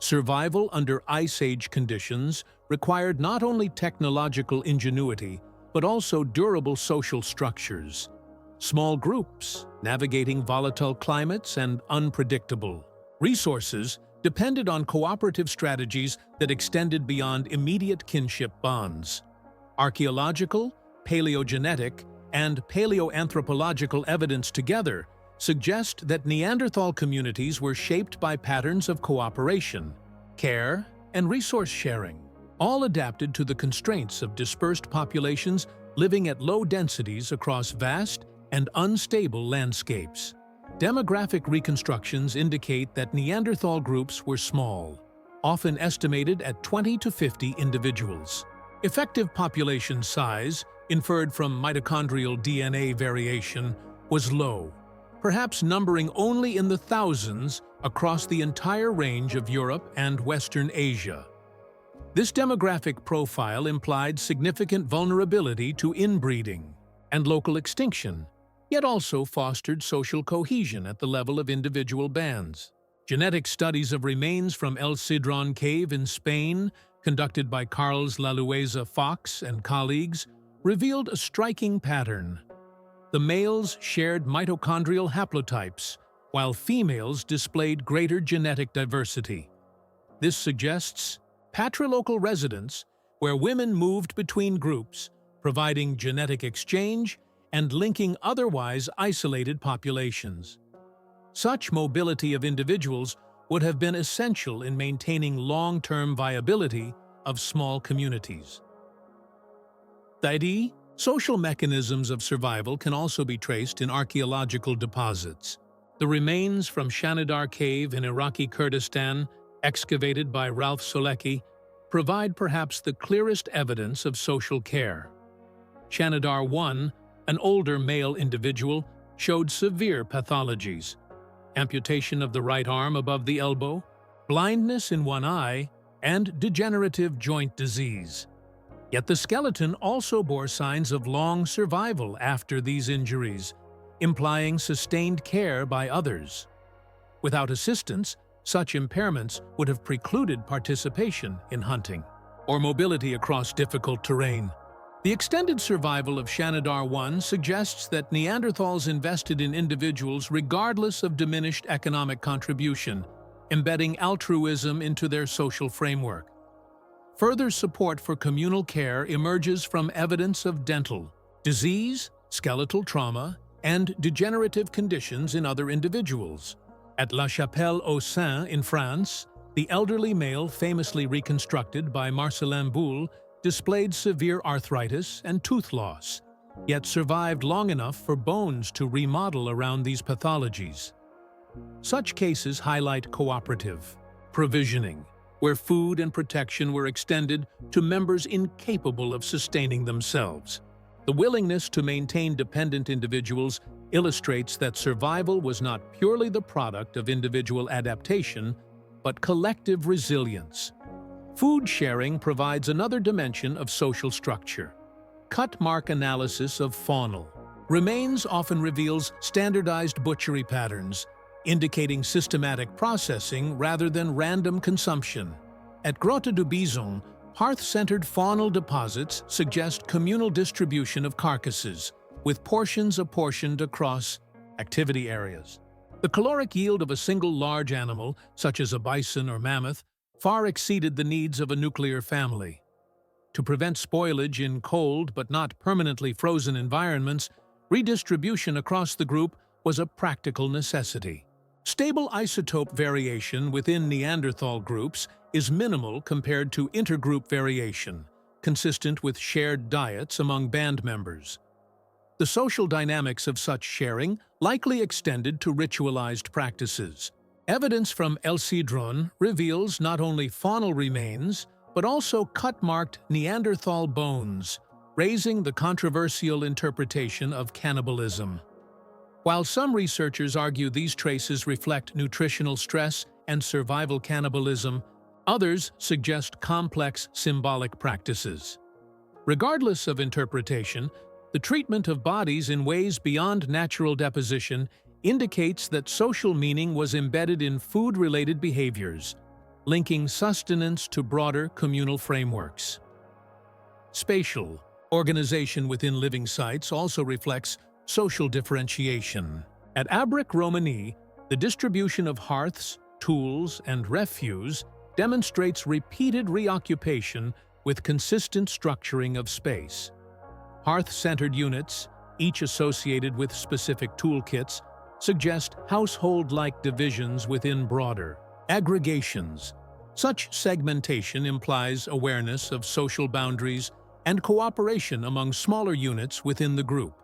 Survival under Ice Age conditions required not only technological ingenuity, but also durable social structures. Small groups, navigating volatile climates and unpredictable resources, depended on cooperative strategies that extended beyond immediate kinship bonds. Archaeological, paleogenetic, and paleoanthropological evidence together suggest that Neanderthal communities were shaped by patterns of cooperation, care, and resource sharing, all adapted to the constraints of dispersed populations living at low densities across vast and unstable landscapes. Demographic reconstructions indicate that Neanderthal groups were small, often estimated at 20 to 50 individuals. Effective population size, inferred from mitochondrial DNA variation, was low, perhaps numbering only in the thousands across the entire range of Europe and Western Asia. This demographic profile implied significant vulnerability to inbreeding and local extinction, yet also fostered social cohesion at the level of individual bands. Genetic studies of remains from El Cidrón Cave in Spain, conducted by Carles Lalueza Fox and colleagues, revealed a striking pattern. The males shared mitochondrial haplotypes, while females displayed greater genetic diversity. This suggests patrilocal residence, where women moved between groups, providing genetic exchange and linking otherwise isolated populations. Such mobility of individuals would have been essential in maintaining long-term viability of small communities. Social mechanisms of survival can also be traced in archaeological deposits. The remains from Shanidar Cave in Iraqi Kurdistan, excavated by Ralph Solecki, provide perhaps the clearest evidence of social care. Shanidar I, an older male individual, showed severe pathologies: amputation of the right arm above the elbow, blindness in one eye, and degenerative joint disease. Yet the skeleton also bore signs of long survival after these injuries, implying sustained care by others. Without assistance, such impairments would have precluded participation in hunting or mobility across difficult terrain. The extended survival of Shanidar I suggests that Neanderthals invested in individuals regardless of diminished economic contribution, embedding altruism into their social framework. Further support for communal care emerges from evidence of dental disease, skeletal trauma, and degenerative conditions in other individuals. At La Chapelle-aux-Saints in France, the elderly male famously reconstructed by Marcelin Boule displayed severe arthritis and tooth loss, yet survived long enough for bones to remodel around these pathologies. Such cases highlight cooperative provisioning, where food and protection were extended to members incapable of sustaining themselves. The willingness to maintain dependent individuals illustrates that survival was not purely the product of individual adaptation, but collective resilience. Food sharing provides another dimension of social structure. Cut mark analysis of faunal remains often reveals standardized butchery patterns, indicating systematic processing rather than random consumption. At Grotte du Bison, hearth-centered faunal deposits suggest communal distribution of carcasses, with portions apportioned across activity areas. The caloric yield of a single large animal, such as a bison or mammoth, far exceeded the needs of a nuclear family. To prevent spoilage in cold but not permanently frozen environments, redistribution across the group was a practical necessity. Stable isotope variation within Neanderthal groups is minimal compared to intergroup variation, consistent with shared diets among band members. The social dynamics of such sharing likely extended to ritualized practices. Evidence from El Cedron reveals not only faunal remains, but also cut-marked Neanderthal bones, raising the controversial interpretation of cannibalism. While some researchers argue these traces reflect nutritional stress and survival cannibalism, others suggest complex symbolic practices. Regardless of interpretation, the treatment of bodies in ways beyond natural deposition indicates that social meaning was embedded in food-related behaviors, linking sustenance to broader communal frameworks. Spatial organization within living sites also reflects social differentiation. At Abruptly Romani, the distribution of hearths, tools, and refuse demonstrates repeated reoccupation with consistent structuring of space. Hearth-centered units, each associated with specific toolkits, suggest household-like divisions within broader aggregations. Such segmentation implies awareness of social boundaries and cooperation among smaller units within the group.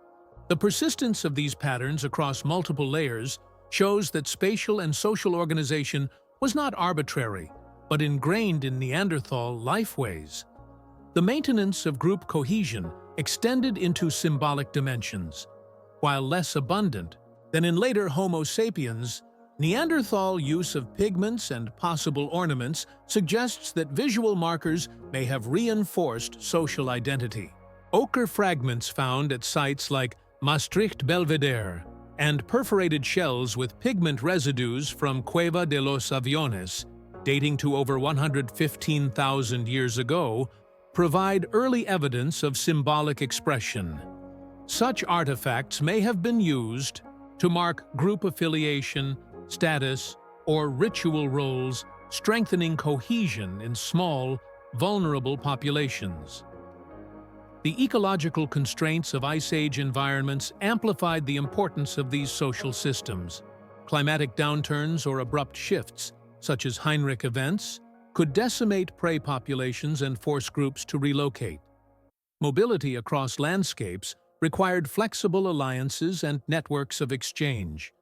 The persistence of these patterns across multiple layers shows that spatial and social organization was not arbitrary, but ingrained in Neanderthal lifeways. The maintenance of group cohesion extended into symbolic dimensions. While less abundant than in later Homo sapiens, Neanderthal use of pigments and possible ornaments suggests that visual markers may have reinforced social identity. Ochre fragments found at sites like Maastricht Belvedere and perforated shells with pigment residues from Cueva de los Aviones, dating to over 115,000 years ago, provide early evidence of symbolic expression. Such artifacts may have been used to mark group affiliation, status, or ritual roles, strengthening cohesion in small, vulnerable populations. The ecological constraints of Ice Age environments amplified the importance of these social systems. Climatic downturns or abrupt shifts, such as Heinrich events, could decimate prey populations and force groups to relocate. Mobility across landscapes required flexible alliances and networks of exchange.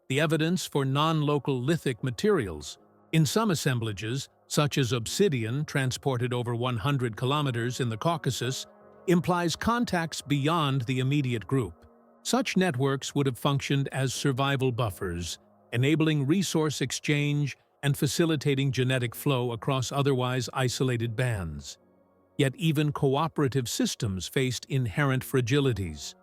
The evidence for non-local lithic materials, in some assemblages, such as obsidian transported over 100 kilometers in the Caucasus, implies contacts beyond the immediate group. Such networks would have functioned as survival buffers, enabling resource exchange and facilitating genetic flow across otherwise isolated bands. Yet even cooperative systems faced inherent fragilities.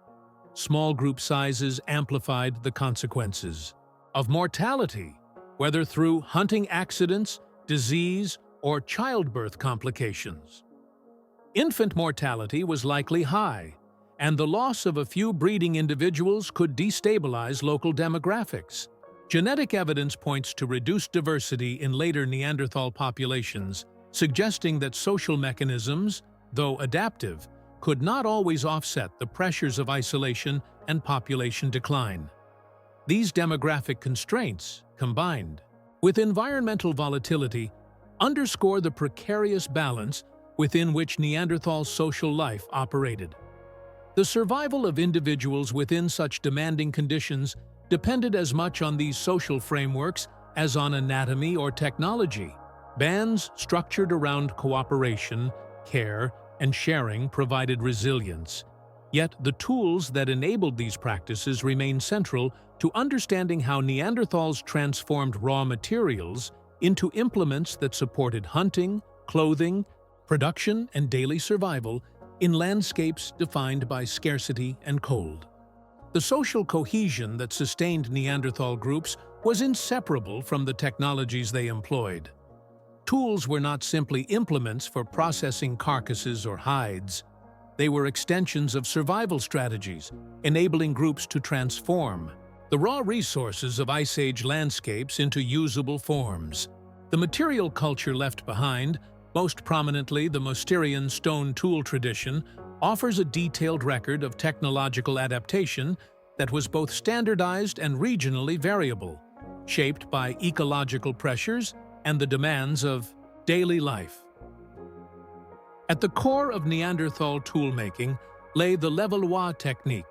Small group sizes amplified the consequences of mortality, whether through hunting accidents, disease, or childbirth complications. Infant mortality was likely high, and the loss of a few breeding individuals could destabilize local demographics. Genetic evidence points to reduced diversity in later Neanderthal populations, suggesting that social mechanisms, though adaptive, could not always offset the pressures of isolation and population decline. These demographic constraints, combined with environmental volatility, underscore the precarious balance within which Neanderthal social life operated. The survival of individuals within such demanding conditions depended as much on these social frameworks as on anatomy or technology. Bands structured around cooperation, care, and sharing provided resilience, Yet the tools that enabled these practices remain central to understanding how Neanderthals transformed raw materials into implements that supported hunting, clothing, production, and daily survival in landscapes defined by scarcity and cold. The social cohesion that sustained Neanderthal groups was inseparable from the technologies they employed. Tools were not simply implements for processing carcasses or hides. They were extensions of survival strategies, enabling groups to transform the raw resources of Ice Age landscapes into usable forms. The material culture left behind, most prominently the Mousterian stone tool tradition, offers a detailed record of technological adaptation that was both standardized and regionally variable, shaped by ecological pressures and the demands of daily life. At the core of Neanderthal toolmaking lay the Levallois technique,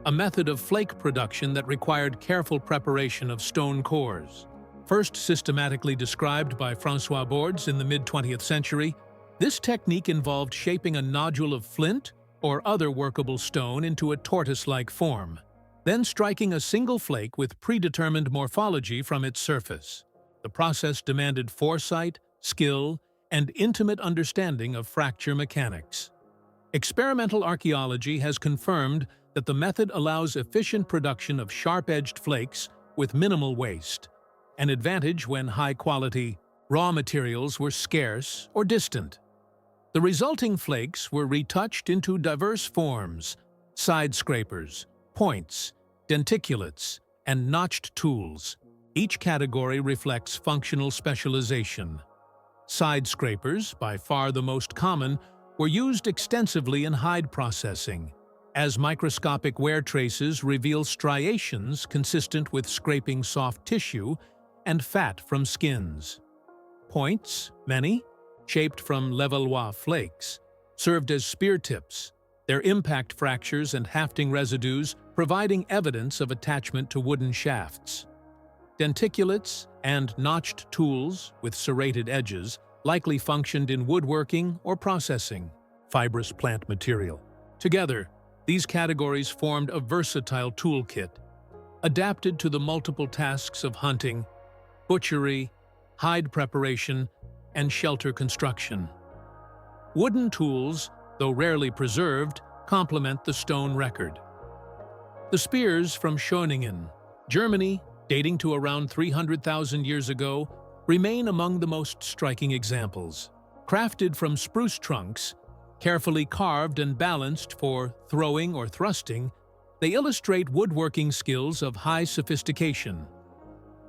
a method of flake production that required careful preparation of stone cores. First systematically described by François Bordes in the mid-20th century, this technique involved shaping a nodule of flint or other workable stone into a tortoise-like form, then striking a single flake with predetermined morphology from its surface. The process demanded foresight, skill, and intimate understanding of fracture mechanics. Experimental archaeology has confirmed that the method allows efficient production of sharp-edged flakes with minimal waste, an advantage when high-quality raw materials were scarce or distant. The resulting flakes were retouched into diverse forms: side scrapers, points, denticulates, and notched tools. Each category reflects functional specialization. Side scrapers, by far the most common, were used extensively in hide processing, as microscopic wear traces reveal striations consistent with scraping soft tissue and fat from skins. Points, many, shaped from Levallois flakes, served as spear tips, their impact fractures and hafting residues providing evidence of attachment to wooden shafts. Denticulates and notched tools with serrated edges likely functioned in woodworking or processing fibrous plant material. Together, these categories formed a versatile toolkit, adapted to the multiple tasks of hunting, butchery, hide preparation, and shelter construction. Wooden tools, though rarely preserved, complement the stone record. The spears from Schöningen, Germany, dating to around 300,000 years ago, remain among the most striking examples. Crafted from spruce trunks, carefully carved and balanced for throwing or thrusting, they illustrate woodworking skills of high sophistication.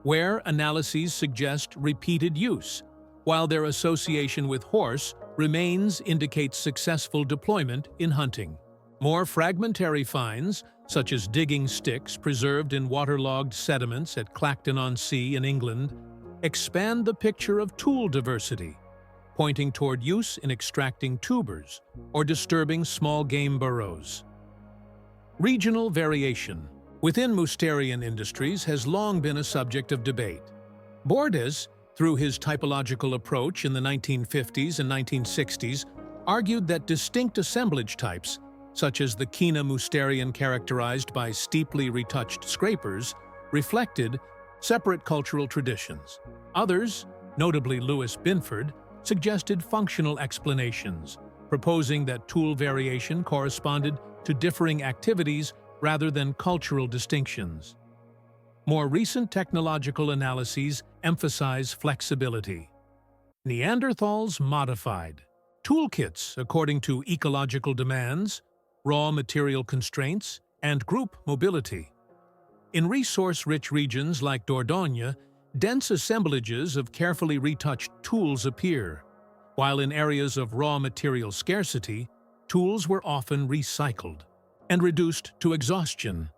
Wear analyses suggest repeated use, while their association with horse remains indicates successful deployment in hunting. More fragmentary finds, such as digging sticks preserved in waterlogged sediments at Clacton-on-Sea in England, expand the picture of tool diversity, pointing toward use in extracting tubers or disturbing small game burrows. Regional variation within Mousterian industries has long been a subject of debate. Bordes, through his typological approach in the 1950s and 1960s, argued that distinct assemblage types, such as the Kina Mousterian characterized by steeply retouched scrapers, reflected separate cultural traditions. Others, notably Louis Binford, suggested functional explanations, proposing that tool variation corresponded to differing activities rather than cultural distinctions. More recent technological analyses emphasize flexibility. Neanderthals modified. Toolkits according to ecological demands, raw material constraints, and group mobility. In resource-rich regions like Dordogne, dense assemblages of carefully retouched tools appear, while in areas of raw material scarcity, tools were often recycled and reduced to exhaustion.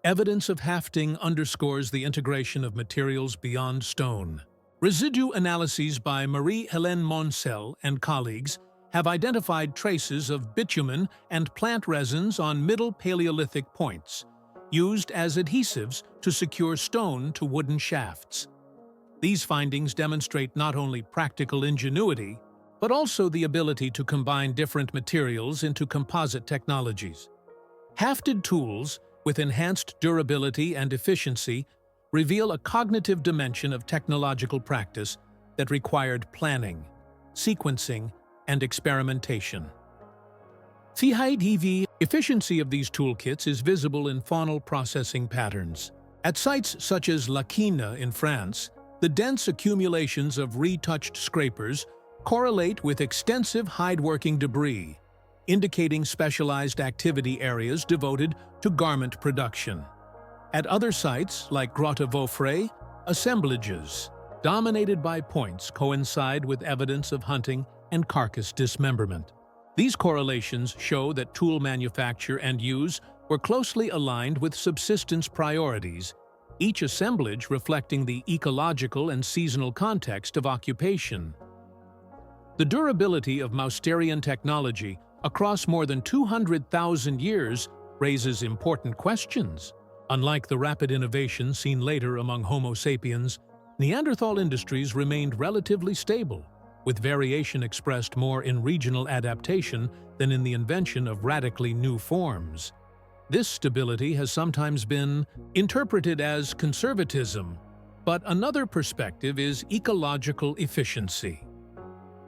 Evidence of hafting underscores the integration of materials beyond stone. Residue analyses by Marie-Hélène Moncel and colleagues have identified traces of bitumen and plant resins on Middle Paleolithic points, used as adhesives to secure stone to wooden shafts. These findings demonstrate not only practical ingenuity, but also the ability to combine different materials into composite technologies. Hafted tools, with enhanced durability and efficiency, reveal a cognitive dimension of technological practice that required planning, sequencing, and experimentation. The efficiency of these toolkits is visible in faunal processing patterns. At sites such as La Quina in France, the dense accumulations of retouched scrapers correlate with extensive hide-working debris, indicating specialized activity areas devoted to garment production. At other sites, like Grotte Vaufray, assemblages, dominated by points, coincide with evidence of hunting and carcass dismemberment. These correlations show that tool manufacture and use were closely aligned with subsistence priorities, each assemblage reflecting the ecological and seasonal context of occupation. The durability of Mousterian technology across more than 200,000 years raises important questions. Unlike the rapid innovation seen later among Homo sapiens, Neanderthal industries remained relatively stable, with variation expressed more in regional adaptation than in the invention of radically new forms. This stability has sometimes been interpreted as conservatism, but another perspective is ecological efficiency.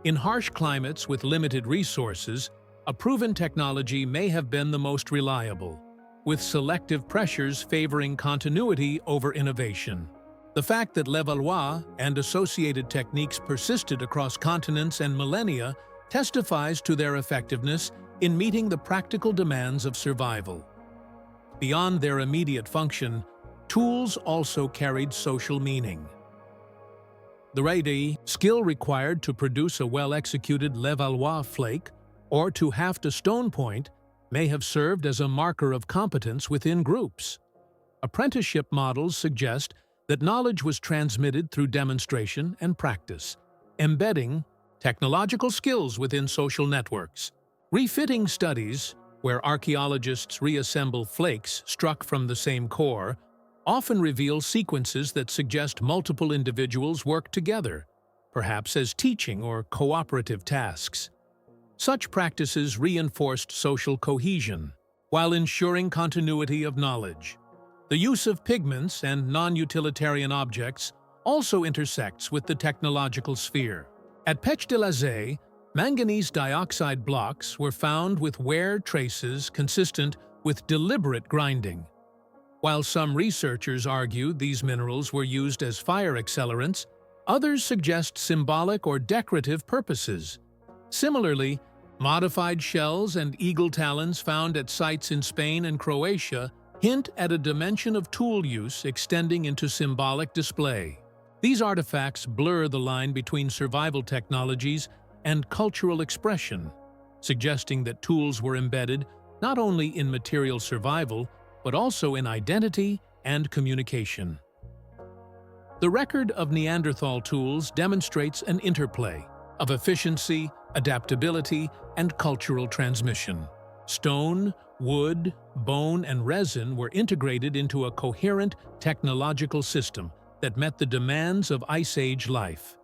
In harsh climates with limited resources, a proven technology may have been the most reliable, with selective pressures favoring continuity over innovation. The fact that Levallois and associated techniques persisted across continents and millennia testifies to their effectiveness in meeting the practical demands of survival. Beyond their immediate function, tools also carried social meaning. The skill required to produce a well-executed Levallois flake or to haft a stone point may have served as a marker of competence within groups. Apprenticeship models suggest that knowledge was transmitted through demonstration and practice, embedding technological skills within social networks. Refitting studies, where archaeologists reassemble flakes struck from the same core, often reveal sequences that suggest multiple individuals work together, perhaps as teaching or cooperative tasks. Such practices reinforced social cohesion, while ensuring continuity of knowledge. The use of pigments and non-utilitarian objects also intersects with the technological sphere. At Pech de la Zaye, manganese dioxide blocks were found with wear traces consistent with deliberate grinding. While some researchers argue these minerals were used as fire accelerants, others suggest symbolic or decorative purposes. Similarly, modified shells and eagle talons found at sites in Spain and Croatia hint at a dimension of tool use extending into symbolic display. These artifacts blur the line between survival technologies and cultural expression, suggesting that tools were embedded not only in material survival, but also in identity and communication. The record of Neanderthal tools demonstrates an interplay of efficiency, adaptability, and cultural transmission. Stone, wood, bone, and resin were integrated into a coherent technological system that met the demands of Ice Age life.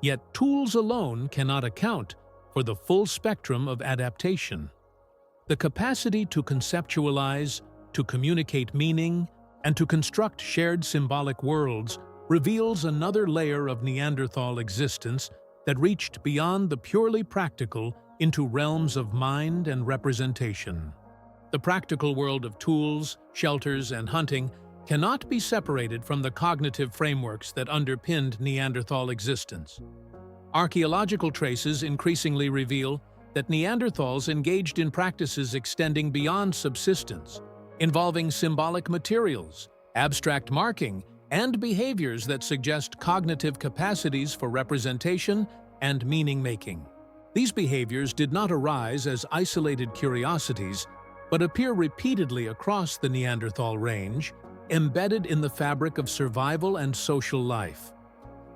Yet tools alone cannot account for the full spectrum of adaptation. The capacity to conceptualize, to communicate meaning, and to construct shared symbolic worlds reveals another layer of Neanderthal existence that reached beyond the purely practical into realms of mind and representation. The practical world of tools, shelters, and hunting cannot be separated from the cognitive frameworks that underpinned Neanderthal existence. Archaeological traces increasingly reveal that Neanderthals engaged in practices extending beyond subsistence, involving symbolic materials, abstract marking, and behaviors that suggest cognitive capacities for representation and meaning-making. These behaviors did not arise as isolated curiosities, but appear repeatedly across the Neanderthal range, embedded in the fabric of survival and social life.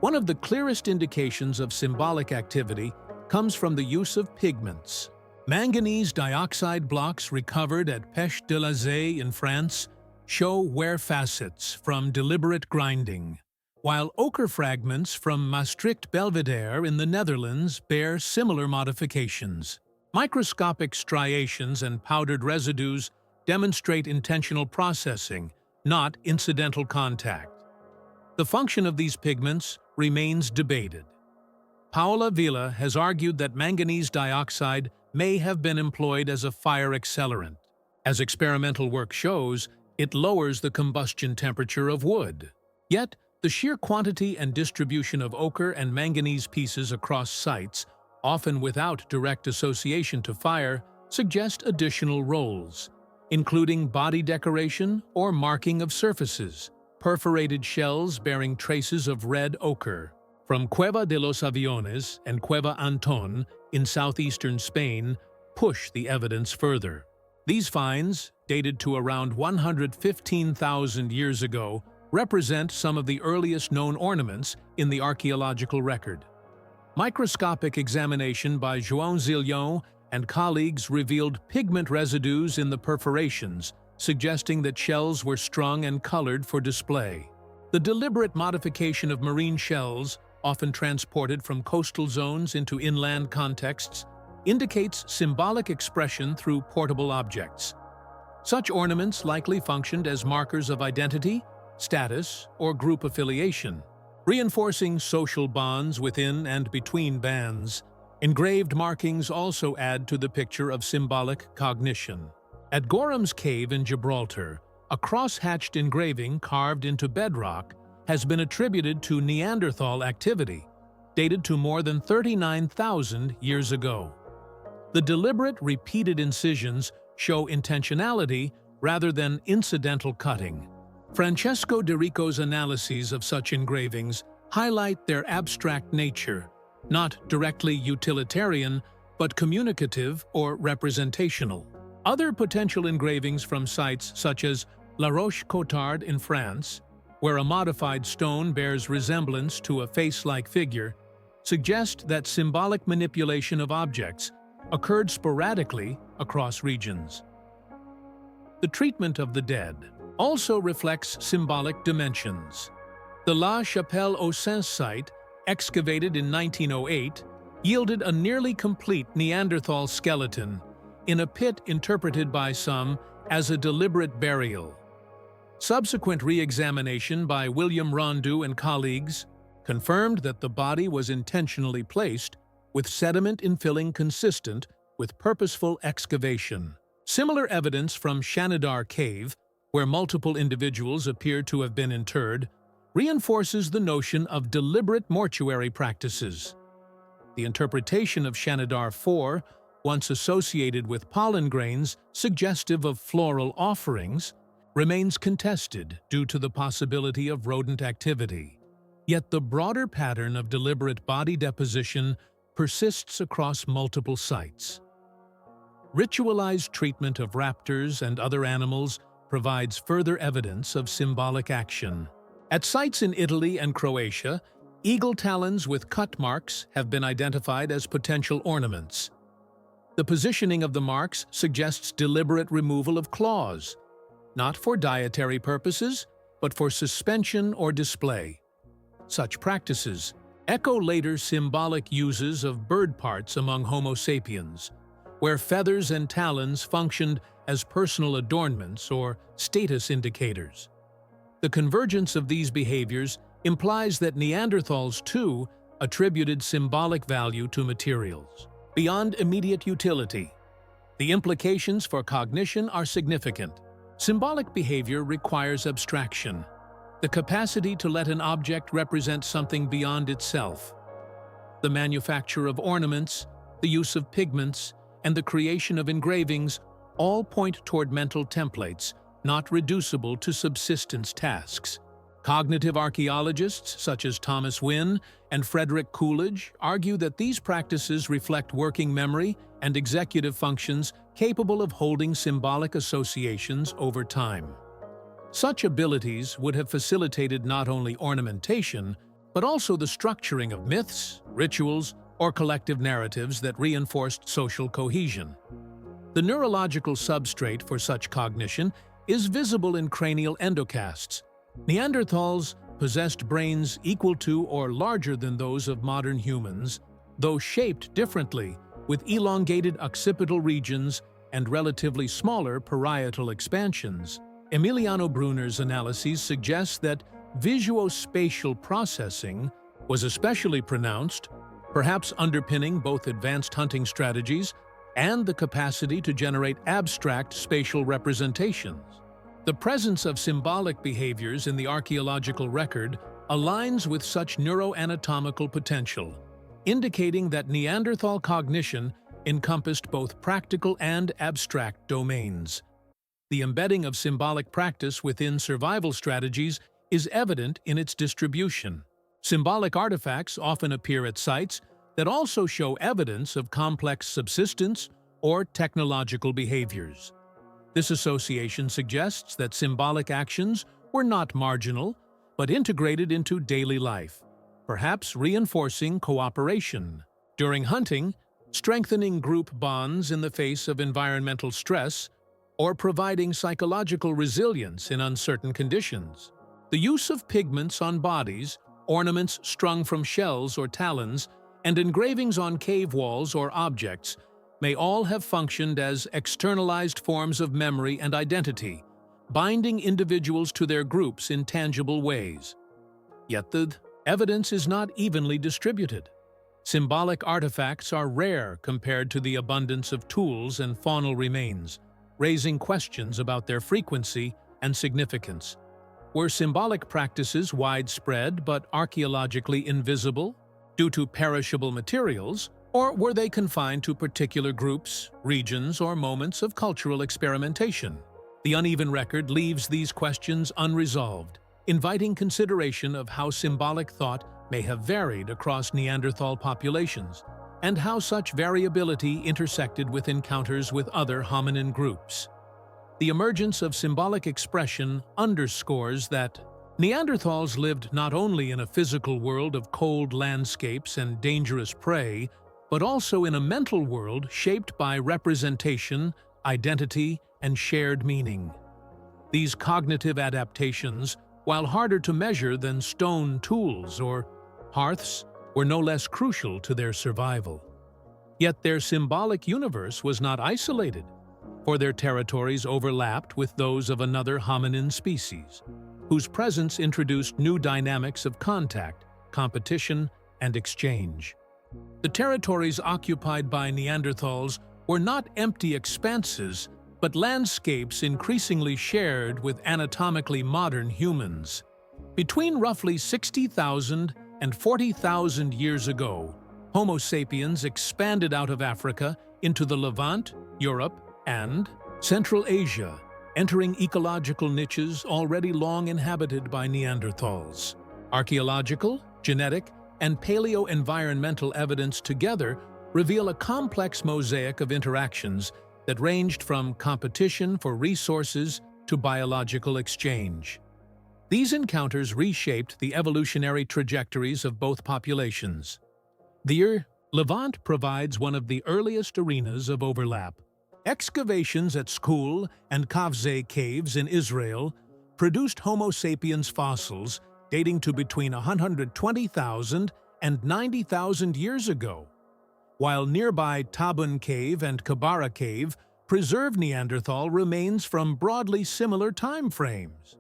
One of the clearest indications of symbolic activity comes from the use of pigments. Manganese dioxide blocks recovered at Pech de la Zaye in France show wear facets from deliberate grinding, while ochre fragments from Maastricht Belvedere in the Netherlands bear similar modifications. Microscopic striations and powdered residues demonstrate intentional processing, not incidental contact. The function of these pigments remains debated. Paola Villa has argued that manganese dioxide may have been employed as a fire accelerant. As experimental work shows, it lowers the combustion temperature of wood. Yet, the sheer quantity and distribution of ochre and manganese pieces across sites, often without direct association to fire, suggest additional roles, including body decoration or marking of surfaces, perforated shells bearing traces of red ochre. From Cueva de los Aviones and Cueva Anton in southeastern Spain push the evidence further. These finds, dated to around 115,000 years ago, represent some of the earliest known ornaments in the archaeological record. Microscopic examination by João Zilhão and colleagues revealed pigment residues in the perforations, suggesting that shells were strung and colored for display. The deliberate modification of marine shells, often transported from coastal zones into inland contexts, indicates symbolic expression through portable objects. Such ornaments likely functioned as markers of identity, status, or group affiliation, reinforcing social bonds within and between bands. Engraved markings also add to the picture of symbolic cognition. At Gorham's Cave in Gibraltar, a cross-hatched engraving carved into bedrock has been attributed to Neanderthal activity, dated to more than 39,000 years ago. The deliberate, repeated incisions show intentionality rather than incidental cutting. Francesco de Rico's analyses of such engravings highlight their abstract nature, not directly utilitarian, but communicative or representational. Other potential engravings from sites such as La Roche-Cotard in France, where a modified stone bears resemblance to a face-like figure, suggest that symbolic manipulation of objects occurred sporadically across regions. The treatment of the dead also reflects symbolic dimensions. The La Chapelle-aux-Saints site, excavated in 1908, yielded a nearly complete Neanderthal skeleton in a pit interpreted by some as a deliberate burial. Subsequent re-examination by William Rondeau and colleagues confirmed that the body was intentionally placed, with sediment infilling consistent with purposeful excavation. Similar evidence from Shanidar Cave, where multiple individuals appear to have been interred, reinforces the notion of deliberate mortuary practices. The interpretation of Shanidar 4, once associated with pollen grains suggestive of floral offerings, remains contested due to the possibility of rodent activity. Yet the broader pattern of deliberate body deposition persists across multiple sites. Ritualized treatment of raptors and other animals provides further evidence of symbolic action. At sites in Italy and Croatia, eagle talons with cut marks have been identified as potential ornaments. The positioning of the marks suggests deliberate removal of claws, not for dietary purposes, but for suspension or display. Such practices echo later symbolic uses of bird parts among Homo sapiens, where feathers and talons functioned as personal adornments or status indicators. The convergence of these behaviors implies that Neanderthals, too, attributed symbolic value to materials. Beyond immediate utility, the implications for cognition are significant. Symbolic behavior requires abstraction, the capacity to let an object represent something beyond itself. The manufacture of ornaments, the use of pigments, and the creation of engravings all point toward mental templates, not reducible to subsistence tasks. Cognitive archaeologists such as Thomas Wynne and Frederick Coolidge argue that these practices reflect working memory and executive functions capable of holding symbolic associations over time. Such abilities would have facilitated not only ornamentation, but also the structuring of myths, rituals, or collective narratives that reinforced social cohesion. The neurological substrate for such cognition is visible in cranial endocasts. Neanderthals possessed brains equal to or larger than those of modern humans, though shaped differently, with elongated occipital regions and relatively smaller parietal expansions. Emiliano Brunner's analyses suggest that visuospatial processing was especially pronounced, perhaps underpinning both advanced hunting strategies and the capacity to generate abstract spatial representations. The presence of symbolic behaviors in the archaeological record aligns with such neuroanatomical potential, indicating that Neanderthal cognition encompassed both practical and abstract domains. The embedding of symbolic practice within survival strategies is evident in its distribution. Symbolic artifacts often appear at sites that also show evidence of complex subsistence or technological behaviors. This association suggests that symbolic actions were not marginal, but integrated into daily life, perhaps reinforcing cooperation. During hunting, strengthening group bonds in the face of environmental stress, or providing psychological resilience in uncertain conditions. The use of pigments on bodies, ornaments strung from shells or talons, and engravings on cave walls or objects may all have functioned as externalized forms of memory and identity, binding individuals to their groups in tangible ways. Yet the evidence is not evenly distributed. Symbolic artifacts are rare compared to the abundance of tools and faunal remains, raising questions about their frequency and significance. Were symbolic practices widespread but archaeologically invisible due to perishable materials, or were they confined to particular groups, regions, or moments of cultural experimentation? The uneven record leaves these questions unresolved, inviting consideration of how symbolic thought may have varied across Neanderthal populations, and how such variability intersected with encounters with other hominin groups. The emergence of symbolic expression underscores that Neanderthals lived not only in a physical world of cold landscapes and dangerous prey, but also in a mental world shaped by representation, identity, and shared meaning. These cognitive adaptations, while harder to measure than stone tools or hearths, were no less crucial to their survival. Yet their symbolic universe was not isolated, for their territories overlapped with those of another hominin species, whose presence introduced new dynamics of contact, competition, and exchange. The territories occupied by Neanderthals were not empty expanses, but landscapes increasingly shared with anatomically modern humans. Between roughly 60,000 and 40,000 years ago, Homo sapiens expanded out of Africa into the Levant, Europe, and Central Asia, entering ecological niches already long inhabited by Neanderthals. Archaeological, genetic, and paleo-environmental evidence together reveal a complex mosaic of interactions that ranged from competition for resources to biological exchange. These encounters reshaped the evolutionary trajectories of both populations. The Levant provides one of the earliest arenas of overlap. Excavations at Skul and Kafze caves in Israel produced Homo sapiens fossils dating to between 120,000 and 90,000 years ago, while nearby Tabun Cave and Kabara Cave preserve Neanderthal remains from broadly similar time frames.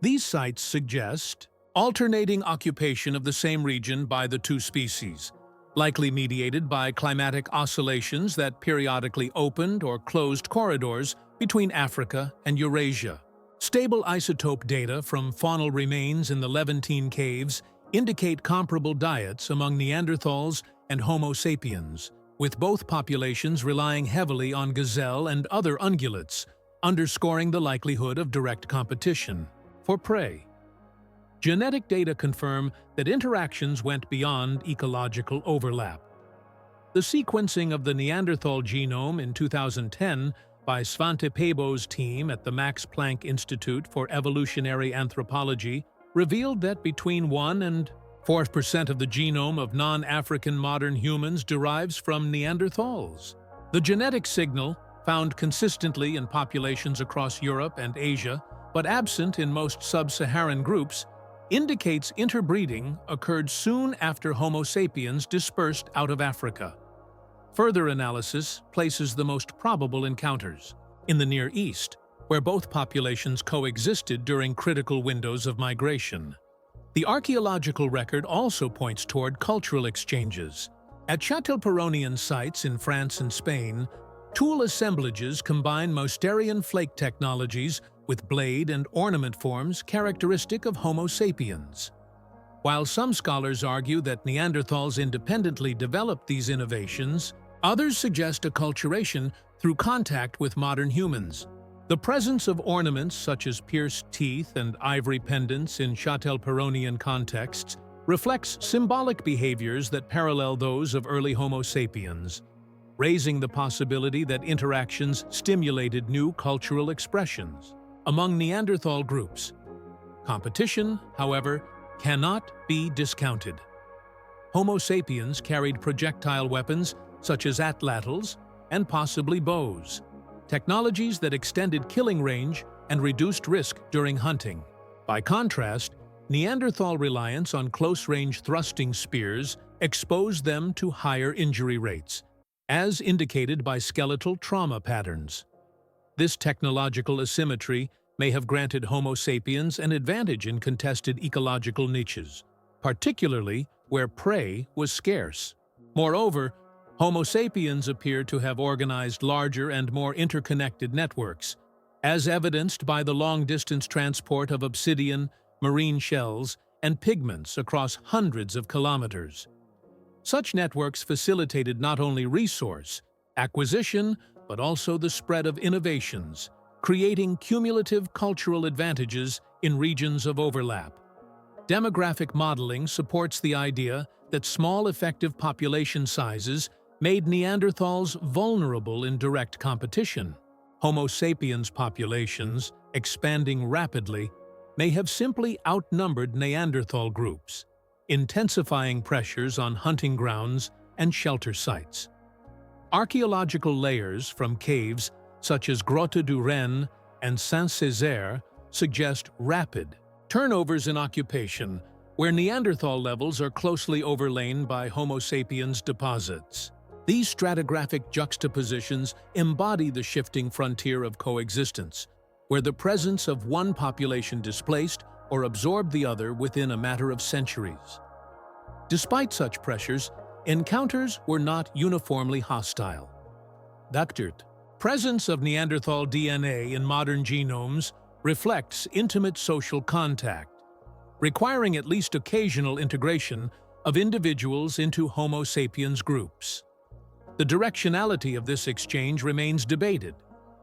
These sites suggest alternating occupation of the same region by the two species, likely mediated by climatic oscillations that periodically opened or closed corridors between Africa and Eurasia. Stable isotope data from faunal remains in the Levantine caves indicate comparable diets among Neanderthals and Homo sapiens, with both populations relying heavily on gazelle and other ungulates, underscoring the likelihood of direct competition for prey. Genetic data confirm that interactions went beyond ecological overlap. The sequencing of the Neanderthal genome in 2010 by Svante Pääbo's team at the Max Planck Institute for Evolutionary Anthropology revealed that between 1 and 4% of the genome of non-African modern humans derives from Neanderthals. The genetic signal, found consistently in populations across Europe and Asia, but absent in most sub-Saharan groups, indicates interbreeding occurred soon after Homo sapiens dispersed out of Africa. Further analysis places the most probable encounters in the Near East, where both populations coexisted during critical windows of migration. The archaeological record also points toward cultural exchanges. At Châtelperronian sites in France and Spain, tool assemblages combine Mousterian flake technologies with blade and ornament forms characteristic of Homo sapiens. While some scholars argue that Neanderthals independently developed these innovations, others suggest acculturation through contact with modern humans. The presence of ornaments such as pierced teeth and ivory pendants in Châtelperronian contexts reflects symbolic behaviors that parallel those of early Homo sapiens, raising the possibility that interactions stimulated new cultural expressions among Neanderthal groups. Competition, however, cannot be discounted. Homo sapiens carried projectile weapons such as atlatls and possibly bows, technologies that extended killing range and reduced risk during hunting. By contrast, Neanderthal reliance on close-range thrusting spears exposed them to higher injury rates, as indicated by skeletal trauma patterns. This technological asymmetry may have granted Homo sapiens an advantage in contested ecological niches, particularly where prey was scarce. Moreover, Homo sapiens appear to have organized larger and more interconnected networks, as evidenced by the long-distance transport of obsidian, marine shells, and pigments across hundreds of kilometers. Such networks facilitated not only resource acquisition, but also the spread of innovations, creating cumulative cultural advantages in regions of overlap. Demographic modeling supports the idea that small effective population sizes made Neanderthals vulnerable in direct competition. Homo sapiens populations, expanding rapidly, may have simply outnumbered Neanderthal groups, intensifying pressures on hunting grounds and shelter sites. Archaeological layers from caves such as Grotte du Renne and Saint-Césaire suggest rapid turnovers in occupation, where Neanderthal levels are closely overlain by Homo sapiens deposits. These stratigraphic juxtapositions embody the shifting frontier of coexistence, where the presence of one population displaced or absorbed the other within a matter of centuries. Despite such pressures, encounters were not uniformly hostile. The presence of Neanderthal DNA in modern genomes reflects intimate social contact, requiring at least occasional integration of individuals into Homo sapiens groups. The directionality of this exchange remains debated,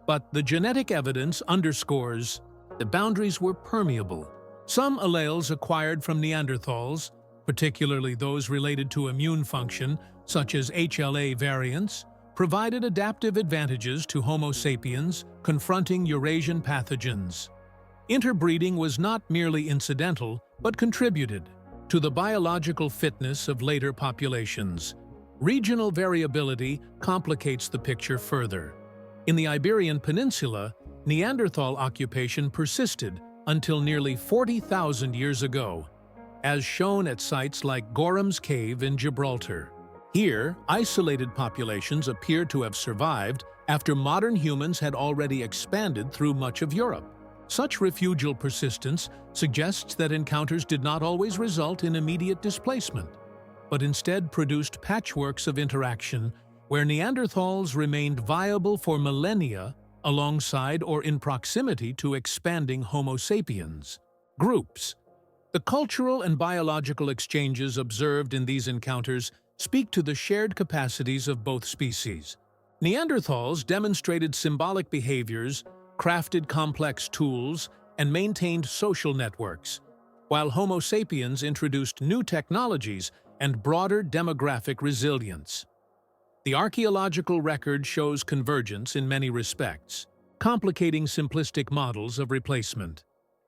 but the genetic evidence underscores the boundaries were permeable. Some alleles acquired from Neanderthals, particularly those related to immune function, such as HLA variants, provided adaptive advantages to Homo sapiens confronting Eurasian pathogens. Interbreeding was not merely incidental, but contributed to the biological fitness of later populations. Regional variability complicates the picture further. In the Iberian Peninsula, Neanderthal occupation persisted until nearly 40,000 years ago, as shown at sites like Gorham's Cave in Gibraltar. Here, isolated populations appear to have survived after modern humans had already expanded through much of Europe. Such refugial persistence suggests that encounters did not always result in immediate displacement, but instead produced patchworks of interaction where Neanderthals remained viable for millennia alongside or in proximity to expanding Homo sapiens groups. The cultural and biological exchanges observed in these encounters speak to the shared capacities of both species. Neanderthals demonstrated symbolic behaviors, crafted complex tools, and maintained social networks, while Homo sapiens introduced new technologies and broader demographic resilience. The archaeological record shows convergence in many respects, complicating simplistic models of replacement.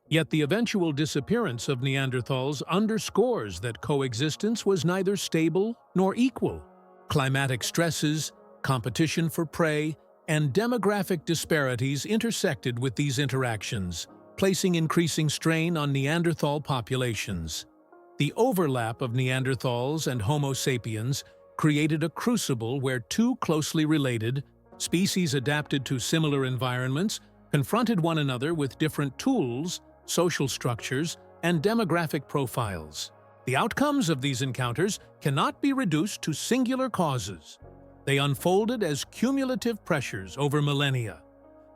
Yet the eventual disappearance of Neanderthals underscores that coexistence was neither stable nor equal. Climatic stresses, competition for prey, and demographic disparities intersected with these interactions, placing increasing strain on Neanderthal populations. The overlap of Neanderthals and Homo sapiens created a crucible where two closely related species adapted to similar environments confronted one another with different tools, social structures, and demographic profiles. The outcomes of these encounters cannot be reduced to singular causes. They unfolded as cumulative pressures over millennia.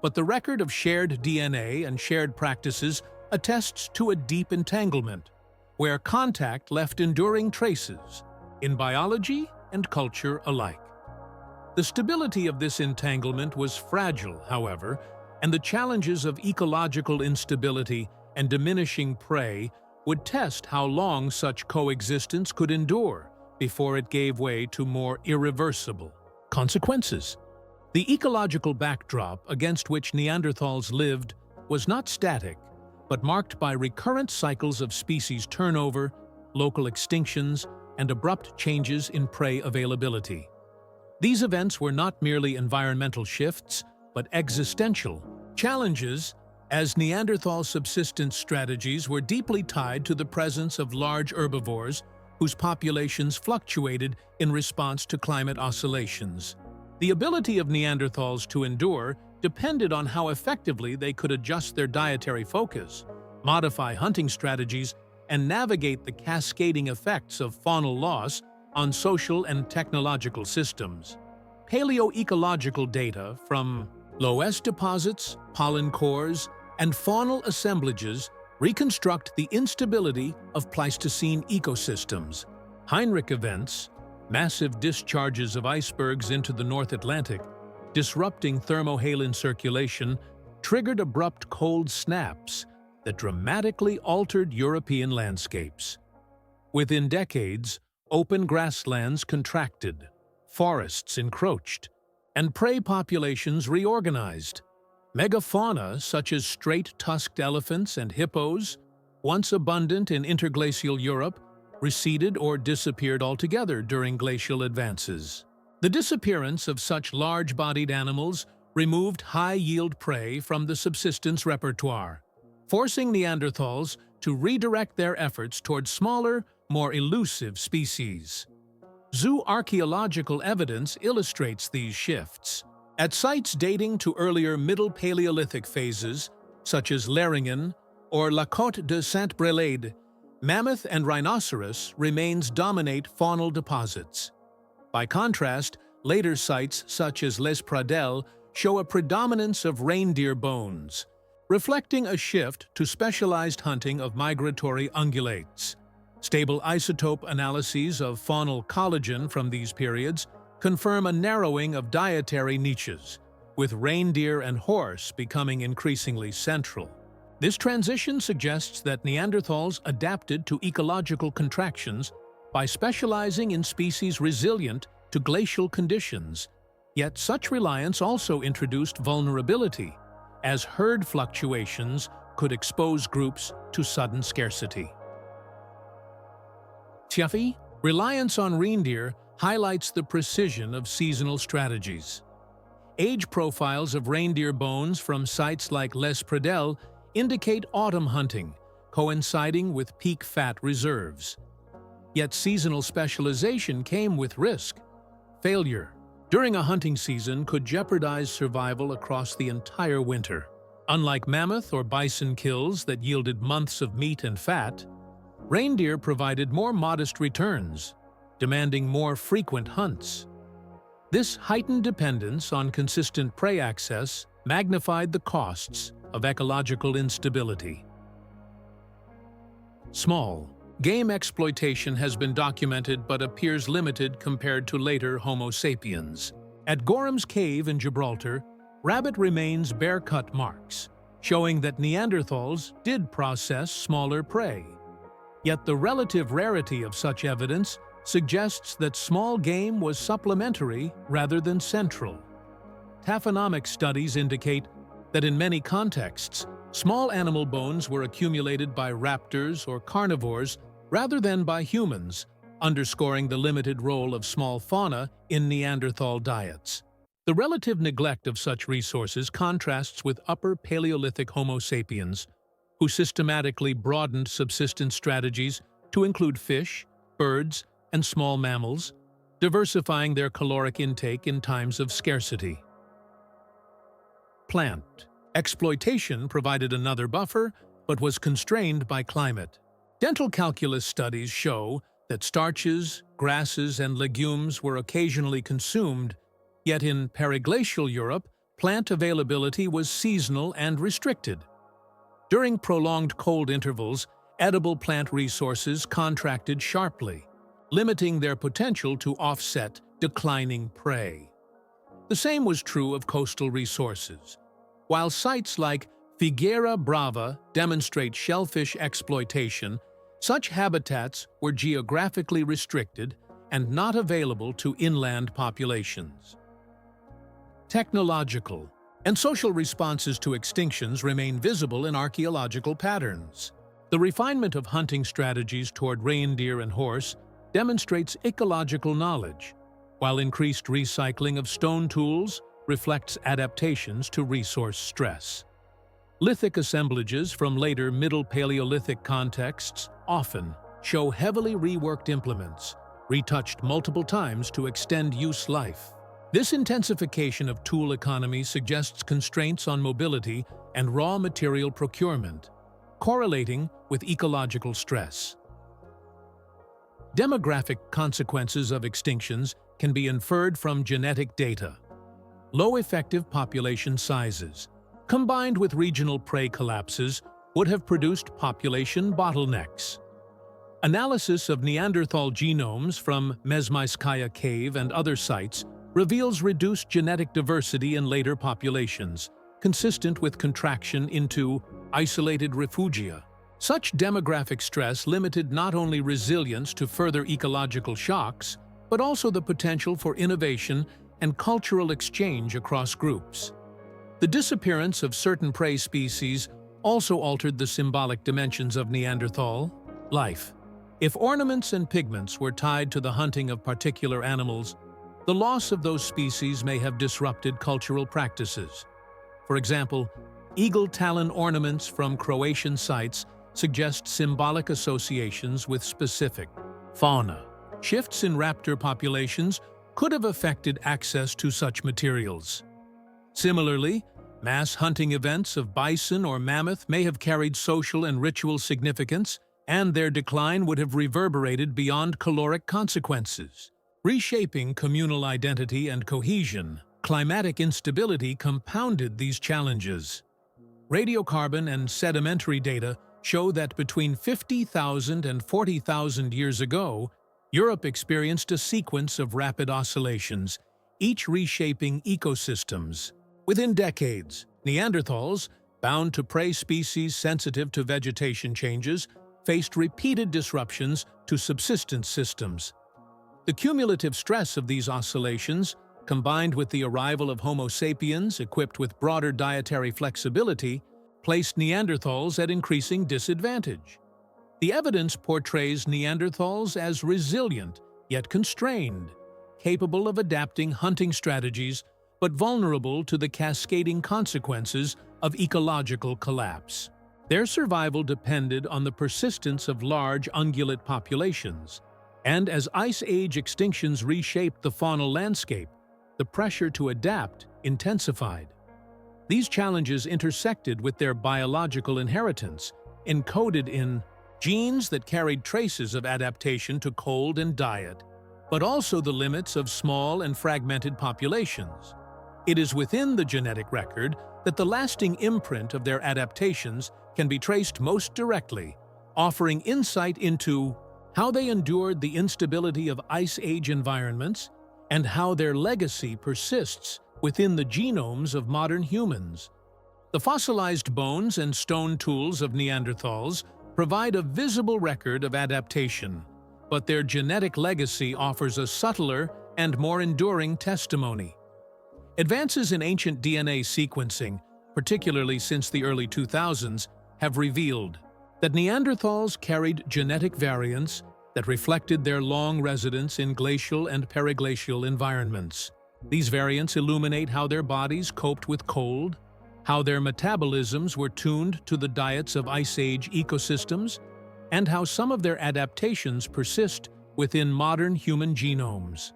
But the record of shared DNA and shared practices attests to a deep entanglement, where contact left enduring traces in biology and culture alike. The stability of this entanglement was fragile, however, and the challenges of ecological instability and diminishing prey would test how long such coexistence could endure before it gave way to more irreversible consequences. The ecological backdrop against which Neanderthals lived was not static, but marked by recurrent cycles of species turnover, local extinctions, and abrupt changes in prey availability. These events were not merely environmental shifts, but existential challenges, as Neanderthal subsistence strategies were deeply tied to the presence of large herbivores whose populations fluctuated in response to climate oscillations. The ability of Neanderthals to endure depended on how effectively they could adjust their dietary focus, modify hunting strategies, and navigate the cascading effects of faunal loss on social and technological systems. Paleoecological data from loess deposits, pollen cores, and faunal assemblages reconstruct the instability of Pleistocene ecosystems. Heinrich events, massive discharges of icebergs into the North Atlantic, disrupting thermohaline circulation, triggered abrupt cold snaps that dramatically altered European landscapes. Within decades, open grasslands contracted, forests encroached, and prey populations reorganized. Megafauna such as straight-tusked elephants and hippos, once abundant in interglacial Europe, receded or disappeared altogether during glacial advances. The disappearance of such large-bodied animals removed high-yield prey from the subsistence repertoire, forcing Neanderthals to redirect their efforts toward smaller, more elusive species. Zooarchaeological evidence illustrates these shifts. At sites dating to earlier Middle Paleolithic phases, such as Leringen or La Côte de Saint-Brelade, mammoth and rhinoceros remains dominate faunal deposits. By contrast, later sites such as Les Pradelles show a predominance of reindeer bones, reflecting a shift to specialized hunting of migratory ungulates. Stable isotope analyses of faunal collagen from these periods confirm a narrowing of dietary niches, with reindeer and horse becoming increasingly central. This transition suggests that Neanderthals adapted to ecological contractions by specializing in species resilient to glacial conditions, yet such reliance also introduced vulnerability, as herd fluctuations could expose groups to sudden scarcity. Reliance on reindeer highlights the precision of seasonal strategies. Age profiles of reindeer bones from sites like Les Pradelles indicate autumn hunting, coinciding with peak fat reserves. Yet seasonal specialization came with risk. Failure during a hunting season could jeopardize survival across the entire winter. Unlike mammoth or bison kills that yielded months of meat and fat, reindeer provided more modest returns, demanding more frequent hunts. This heightened dependence on consistent prey access magnified the costs of ecological instability. Small game exploitation has been documented but appears limited compared to later Homo sapiens. At Gorham's Cave in Gibraltar, rabbit remains bear cut marks, showing that Neanderthals did process smaller prey. Yet the relative rarity of such evidence suggests that small game was supplementary rather than central. Taphonomic studies indicate that in many contexts, small animal bones were accumulated by raptors or carnivores rather than by humans, underscoring the limited role of small fauna in Neanderthal diets. The relative neglect of such resources contrasts with Upper Paleolithic Homo sapiens, who systematically broadened subsistence strategies to include fish, birds, and small mammals. diversifying their caloric intake in times of scarcity. Plant exploitation provided another buffer, but was constrained by climate. Dental calculus studies show that starches, grasses, and legumes were occasionally consumed, yet in periglacial Europe, plant availability was seasonal and restricted. During prolonged cold intervals, edible plant resources contracted sharply, limiting their potential to offset declining prey. The same was true of coastal resources. While sites like Figueira Brava demonstrate shellfish exploitation, such habitats were geographically restricted and not available to inland populations. Technological and social responses to extinctions remain visible in archaeological patterns. The refinement of hunting strategies toward reindeer and horse demonstrates ecological knowledge, while increased recycling of stone tools reflects adaptations to resource stress. Lithic assemblages from later Middle Paleolithic contexts often show heavily reworked implements, retouched multiple times to extend use life. This intensification of tool economy suggests constraints on mobility and raw material procurement, correlating with ecological stress. Demographic consequences of extinctions can be inferred from genetic data. Low effective population sizes, combined with regional prey collapses, would have produced population bottlenecks. Analysis of Neanderthal genomes from Mezmaiskaya Cave and other sites reveals reduced genetic diversity in later populations, consistent with contraction into isolated refugia. Such demographic stress limited not only resilience to further ecological shocks, but also the potential for innovation and cultural exchange across groups. The disappearance of certain prey species also altered the symbolic dimensions of Neanderthal life. If ornaments and pigments were tied to the hunting of particular animals, the loss of those species may have disrupted cultural practices. For example, eagle talon ornaments from Croatian sites suggest symbolic associations with specific fauna. Shifts in raptor populations could have affected access to such materials. Similarly, mass hunting events of bison or mammoth may have carried social and ritual significance, and their decline would have reverberated beyond caloric consequences. Reshaping communal identity and cohesion, climatic instability compounded these challenges. Radiocarbon and sedimentary data show that between 50,000 and 40,000 years ago, Europe experienced a sequence of rapid oscillations, each reshaping ecosystems. Within decades, Neanderthals, bound to prey species sensitive to vegetation changes, faced repeated disruptions to subsistence systems. The cumulative stress of these oscillations, combined with the arrival of Homo sapiens equipped with broader dietary flexibility, placed Neanderthals at increasing disadvantage. The evidence portrays Neanderthals as resilient, yet constrained, capable of adapting hunting strategies, but vulnerable to the cascading consequences of ecological collapse. Their survival depended on the persistence of large ungulate populations, and as Ice Age extinctions reshaped the faunal landscape, the pressure to adapt intensified. These challenges intersected with their biological inheritance, encoded in genes that carried traces of adaptation to cold and diet, but also the limits of small and fragmented populations. It is within the genetic record that the lasting imprint of their adaptations can be traced most directly, offering insight into how they endured the instability of Ice Age environments and how their legacy persists within the genomes of modern humans. The fossilized bones and stone tools of Neanderthals provide a visible record of adaptation, but their genetic legacy offers a subtler and more enduring testimony. Advances in ancient DNA sequencing, particularly since the early 2000s, have revealed that Neanderthals carried genetic variants that reflected their long residence in glacial and periglacial environments. These variants illuminate how their bodies coped with cold, how their metabolisms were tuned to the diets of Ice Age ecosystems, and how some of their adaptations persist within modern human genomes.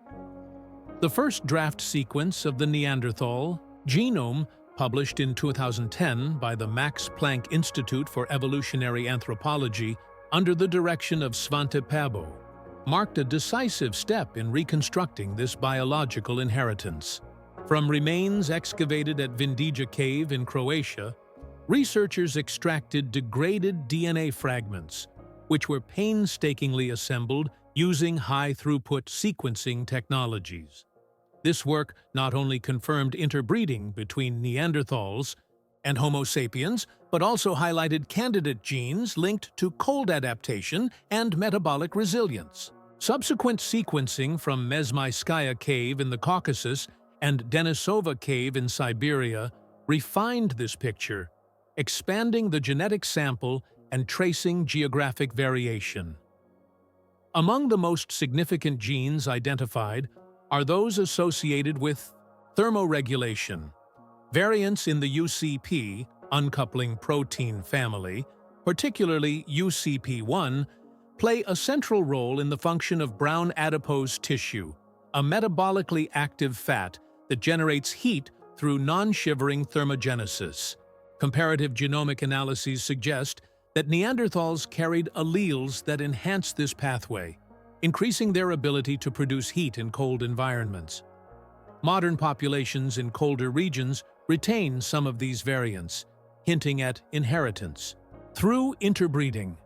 The first draft sequence of the Neanderthal genome, published in 2010 by the Max Planck Institute for Evolutionary Anthropology under the direction of Svante Pääbo, marked a decisive step in reconstructing this biological inheritance. From remains excavated at Vindija Cave in Croatia, researchers extracted degraded DNA fragments, which were painstakingly assembled using high-throughput sequencing technologies. This work not only confirmed interbreeding between Neanderthals and Homo sapiens, but also highlighted candidate genes linked to cold adaptation and metabolic resilience. Subsequent sequencing from Mezhmyskaya Cave in the Caucasus and Denisova Cave in Siberia refined this picture, expanding the genetic sample and tracing geographic variation. Among the most significant genes identified are those associated with thermoregulation. Variants in the UCP, uncoupling protein family, particularly UCP1, play a central role in the function of brown adipose tissue, a metabolically active fat that generates heat through non-shivering thermogenesis. Comparative genomic analyses suggest that Neanderthals carried alleles that enhance this pathway, increasing their ability to produce heat in cold environments. Modern populations in colder regions retain some of these variants, hinting at inheritance. Through interbreeding,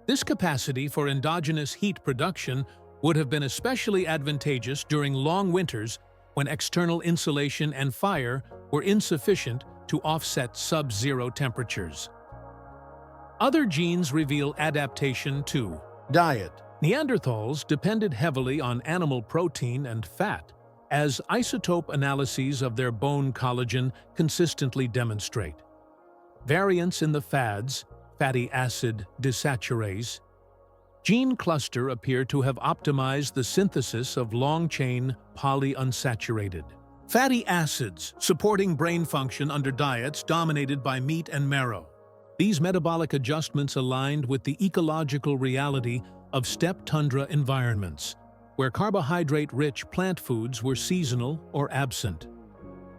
this capacity for endogenous heat production would have been especially advantageous during long winters when external insulation and fire were insufficient to offset sub-zero temperatures. Other genes reveal adaptation too. Diet. Neanderthals depended heavily on animal protein and fat, as isotope analyses of their bone collagen consistently demonstrate. Variants in the FADs, fatty acid desaturase, gene cluster appear to have optimized the synthesis of long-chain polyunsaturated fatty acids, supporting brain function under diets dominated by meat and marrow. These metabolic adjustments aligned with the ecological reality of steppe tundra environments, where carbohydrate-rich plant foods were seasonal or absent.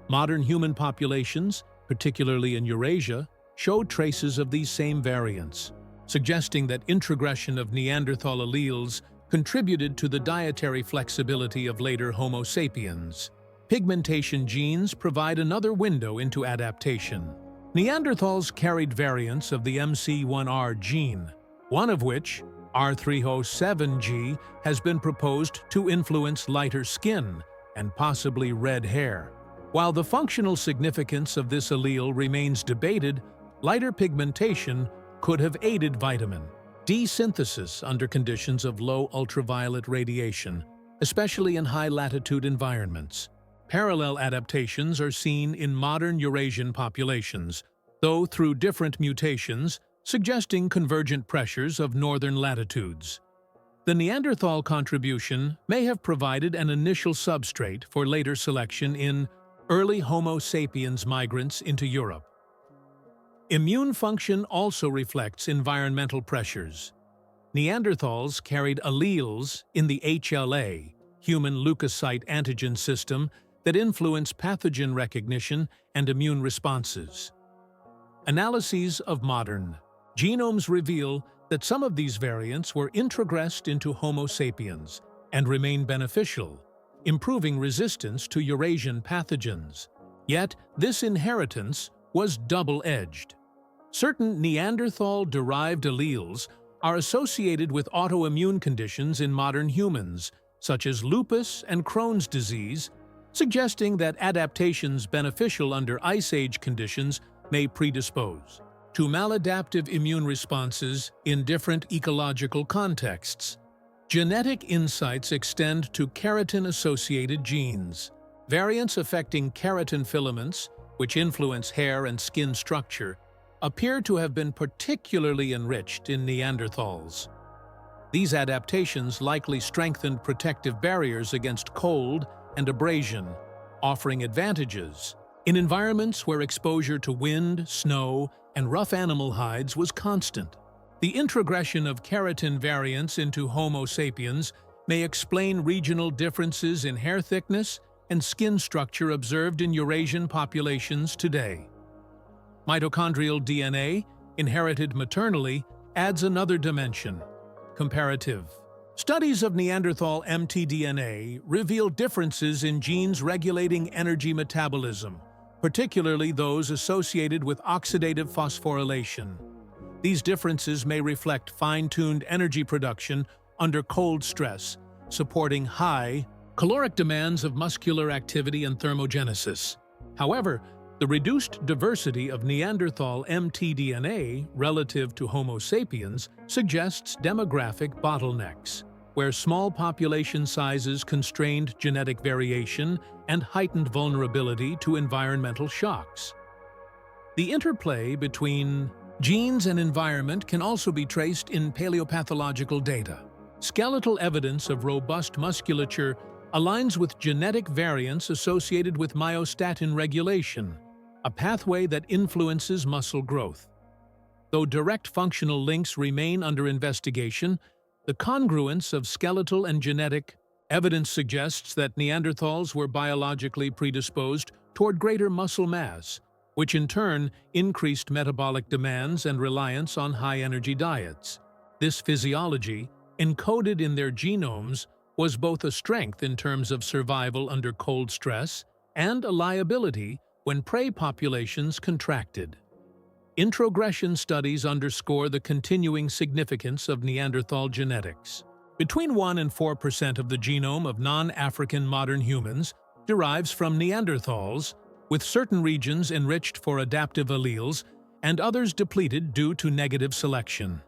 Modern human populations, particularly in Eurasia, showed traces of these same variants, suggesting that introgression of Neanderthal alleles contributed to the dietary flexibility of later Homo sapiens. Pigmentation genes provide another window into adaptation. Neanderthals carried variants of the MC1R gene, one of which, R307G, has been proposed to influence lighter skin and possibly red hair. While the functional significance of this allele remains debated, lighter pigmentation could have aided vitamin D synthesis under conditions of low ultraviolet radiation, especially in high-latitude environments. Parallel adaptations are seen in modern Eurasian populations, though through different mutations, suggesting convergent pressures of northern latitudes. The Neanderthal contribution may have provided an initial substrate for later selection in early Homo sapiens migrants into Europe. Immune function also reflects environmental pressures. Neanderthals carried alleles in the HLA, human leukocyte antigen system, that influence pathogen recognition and immune responses. Analyses of modern genomes reveal that some of these variants were introgressed into Homo sapiens and remain beneficial, improving resistance to Eurasian pathogens. Yet, this inheritance was double-edged. Certain Neanderthal-derived alleles are associated with autoimmune conditions in modern humans, such as lupus and Crohn's disease, suggesting that adaptations beneficial under Ice Age conditions may predispose to maladaptive immune responses in different ecological contexts. Genetic insights extend to keratin-associated genes. Variants affecting keratin filaments, which influence hair and skin structure, appear to have been particularly enriched in Neanderthals. These adaptations likely strengthened protective barriers against cold and abrasion, offering advantages in environments where exposure to wind, snow, and rough animal hides was constant. The introgression of keratin variants into Homo sapiens may explain regional differences in hair thickness and skin structure observed in Eurasian populations today. Mitochondrial DNA, inherited maternally, adds another dimension: comparative. Studies of Neanderthal mtDNA reveal differences in genes regulating energy metabolism, particularly those associated with oxidative phosphorylation. These differences may reflect fine-tuned energy production under cold stress, supporting high caloric demands of muscular activity and thermogenesis. However, the reduced diversity of Neanderthal mtDNA relative to Homo sapiens suggests demographic bottlenecks, where small population sizes constrained genetic variation and heightened vulnerability to environmental shocks. The interplay between genes and environment can also be traced in paleopathological data. Skeletal evidence of robust musculature aligns with genetic variants associated with myostatin regulation, a pathway that influences muscle growth. Though direct functional links remain under investigation, the congruence of skeletal and genetic evidence suggests that Neanderthals were biologically predisposed toward greater muscle mass, which in turn increased metabolic demands and reliance on high-energy diets. This physiology, encoded in their genomes, was both a strength in terms of survival under cold stress and a liability when prey populations contracted. Introgression studies underscore the continuing significance of Neanderthal genetics. Between 1 and 4% of the genome of non-African modern humans derives from Neanderthals, with certain regions enriched for adaptive alleles and others depleted due to negative selection.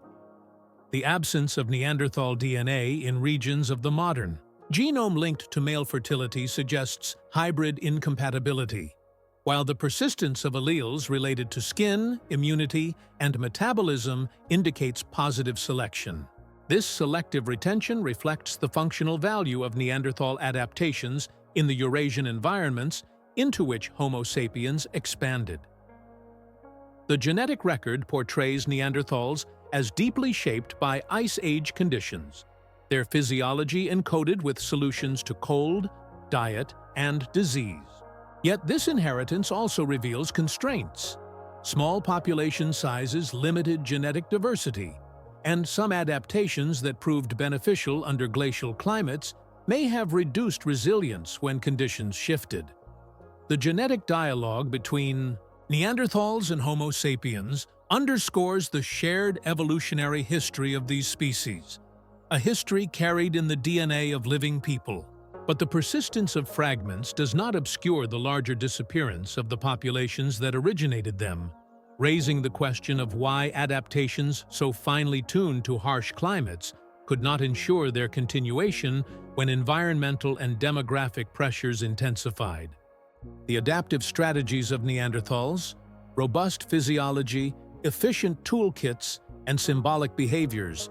The absence of Neanderthal DNA in regions of the modern genome linked to male fertility suggests hybrid incompatibility, while the persistence of alleles related to skin, immunity, and metabolism indicates positive selection. This selective retention reflects the functional value of Neanderthal adaptations in the Eurasian environments into which Homo sapiens expanded. The genetic record portrays Neanderthals as deeply shaped by Ice Age conditions, their physiology encoded with solutions to cold, diet, and disease. Yet this inheritance also reveals constraints. Small population sizes limited genetic diversity, and some adaptations that proved beneficial under glacial climates may have reduced resilience when conditions shifted. The genetic dialogue between Neanderthals and Homo sapiens underscores the shared evolutionary history of these species, a history carried in the DNA of living people. But the persistence of fragments does not obscure the larger disappearance of the populations that originated them, raising the question of why adaptations so finely tuned to harsh climates could not ensure their continuation when environmental and demographic pressures intensified. The adaptive strategies of Neanderthals, robust physiology, efficient toolkits, and symbolic behaviors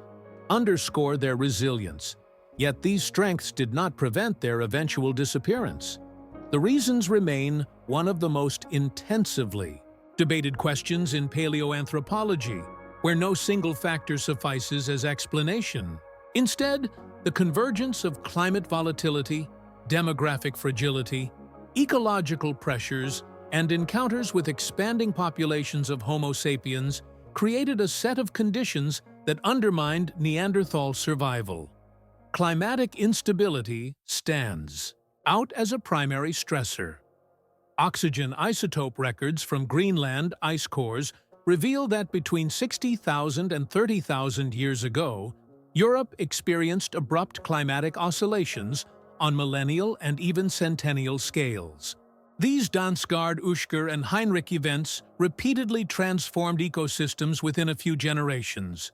underscore their resilience. Yet these strengths did not prevent their eventual disappearance. The reasons remain one of the most intensively debated questions in paleoanthropology, where no single factor suffices as explanation. Instead, the convergence of climate volatility, demographic fragility, ecological pressures, and encounters with expanding populations of Homo sapiens created a set of conditions that undermined Neanderthal survival. Climatic instability stands out as a primary stressor. Oxygen isotope records from Greenland ice cores reveal that between 60,000 and 30,000 years ago, Europe experienced abrupt climatic oscillations on millennial and even centennial scales. These Dansgaard-Oeschger and Heinrich events repeatedly transformed ecosystems within a few generations.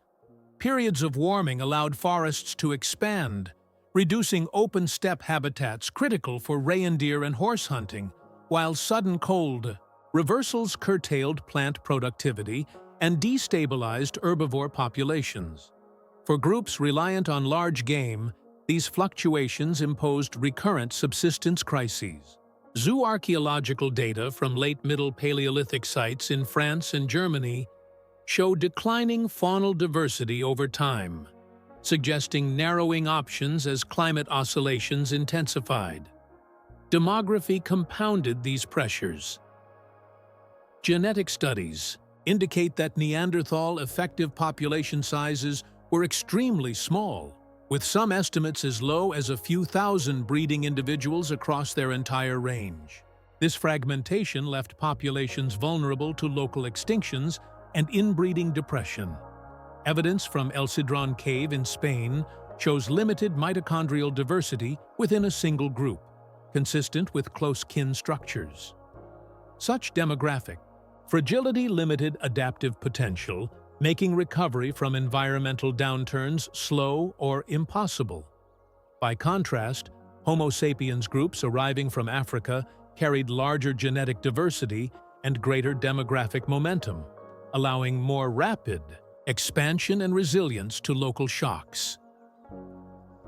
Periods of warming allowed forests to expand, reducing open steppe habitats critical for reindeer and horse hunting, while sudden cold reversals curtailed plant productivity and destabilized herbivore populations. For groups reliant on large game, these fluctuations imposed recurrent subsistence crises. Zooarchaeological data from late Middle Paleolithic sites in France and Germany show declining faunal diversity over time. suggesting narrowing options as climate oscillations intensified. Demography compounded these pressures. Genetic studies indicate that Neanderthal effective population sizes were extremely small, with some estimates as low as a few thousand breeding individuals across their entire range. This fragmentation left populations vulnerable to local extinctions and inbreeding depression. Evidence from El Sidrón Cave in Spain shows limited mitochondrial diversity within a single group, consistent with close kin structures. Such demographic fragility limited adaptive potential, making recovery from environmental downturns slow or impossible. By contrast, Homo sapiens groups arriving from Africa carried larger genetic diversity and greater demographic momentum, allowing more rapid expansion and resilience to local shocks.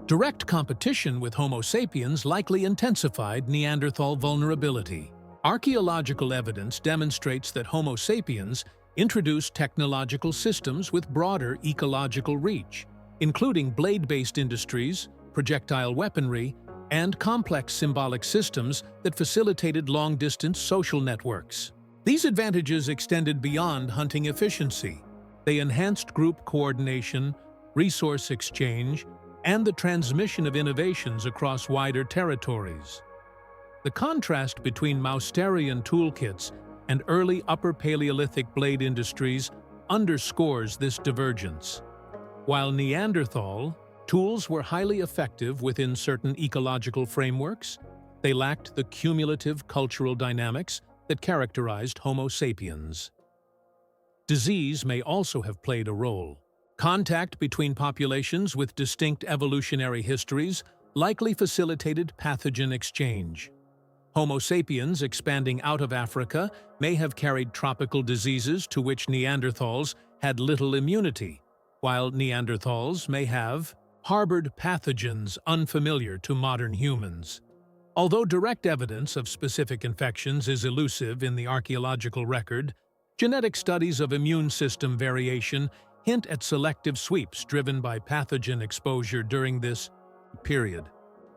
Direct competition with Homo sapiens likely intensified Neanderthal vulnerability. Archaeological evidence demonstrates that Homo sapiens introduced technological systems with broader ecological reach, including blade-based industries, projectile weaponry, and complex symbolic systems that facilitated long-distance social networks. These advantages extended beyond hunting efficiency. They enhanced group coordination, resource exchange, and the transmission of innovations across wider territories. The contrast between Mousterian toolkits and early Upper Paleolithic blade industries underscores this divergence. While Neanderthal tools were highly effective within certain ecological frameworks, they lacked the cumulative cultural dynamics that characterized Homo sapiens. Disease may also have played a role. Contact between populations with distinct evolutionary histories likely facilitated pathogen exchange. Homo sapiens expanding out of Africa may have carried tropical diseases to which Neanderthals had little immunity, while Neanderthals may have harbored pathogens unfamiliar to modern humans. Although direct evidence of specific infections is elusive in the archaeological record, genetic studies of immune system variation hint at selective sweeps driven by pathogen exposure during this period.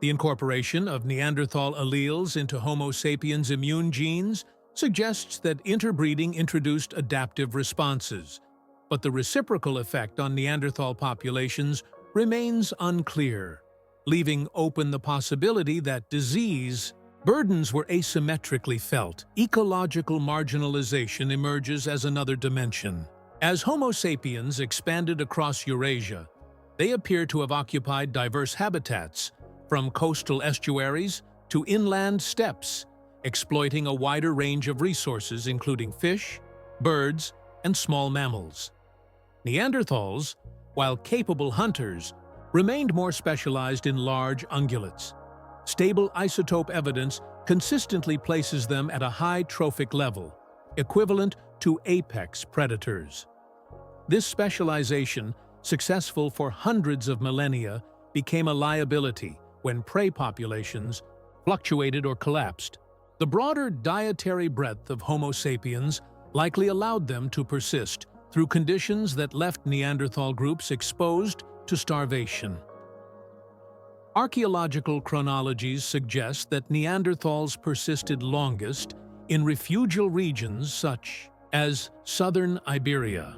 The incorporation of Neanderthal alleles into Homo sapiens immune genes suggests that interbreeding introduced adaptive responses, but the reciprocal effect on Neanderthal populations remains unclear, leaving open the possibility that disease burdens were asymmetrically felt. Ecological marginalization emerges as another dimension. As Homo sapiens expanded across Eurasia, they appear to have occupied diverse habitats, from coastal estuaries to inland steppes, exploiting a wider range of resources including fish, birds, and small mammals. Neanderthals, while capable hunters, remained more specialized in large ungulates. Stable isotope evidence consistently places them at a high trophic level, equivalent to apex predators. This specialization, successful for hundreds of millennia, became a liability when prey populations fluctuated or collapsed. The broader dietary breadth of Homo sapiens likely allowed them to persist through conditions that left Neanderthal groups exposed to starvation. Archaeological chronologies suggest that Neanderthals persisted longest in refugial regions such as southern Iberia.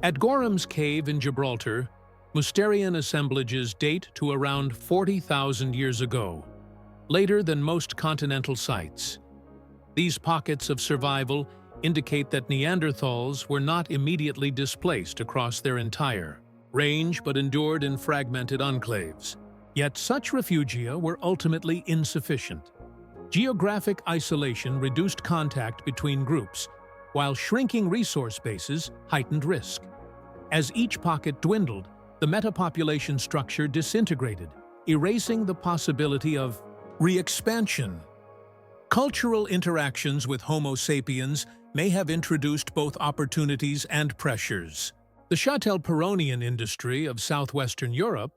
At Gorham's Cave in Gibraltar, Mousterian assemblages date to around 40,000 years ago, later than most continental sites. These pockets of survival indicate that Neanderthals were not immediately displaced across their entire range but endured in fragmented enclaves. Yet such refugia were ultimately insufficient. Geographic isolation reduced contact between groups, while shrinking resource bases heightened risk. As each pocket dwindled, the metapopulation structure disintegrated, erasing the possibility of re-expansion. Cultural interactions with Homo sapiens may have introduced both opportunities and pressures. The Châtel-Perronian industry of southwestern Europe,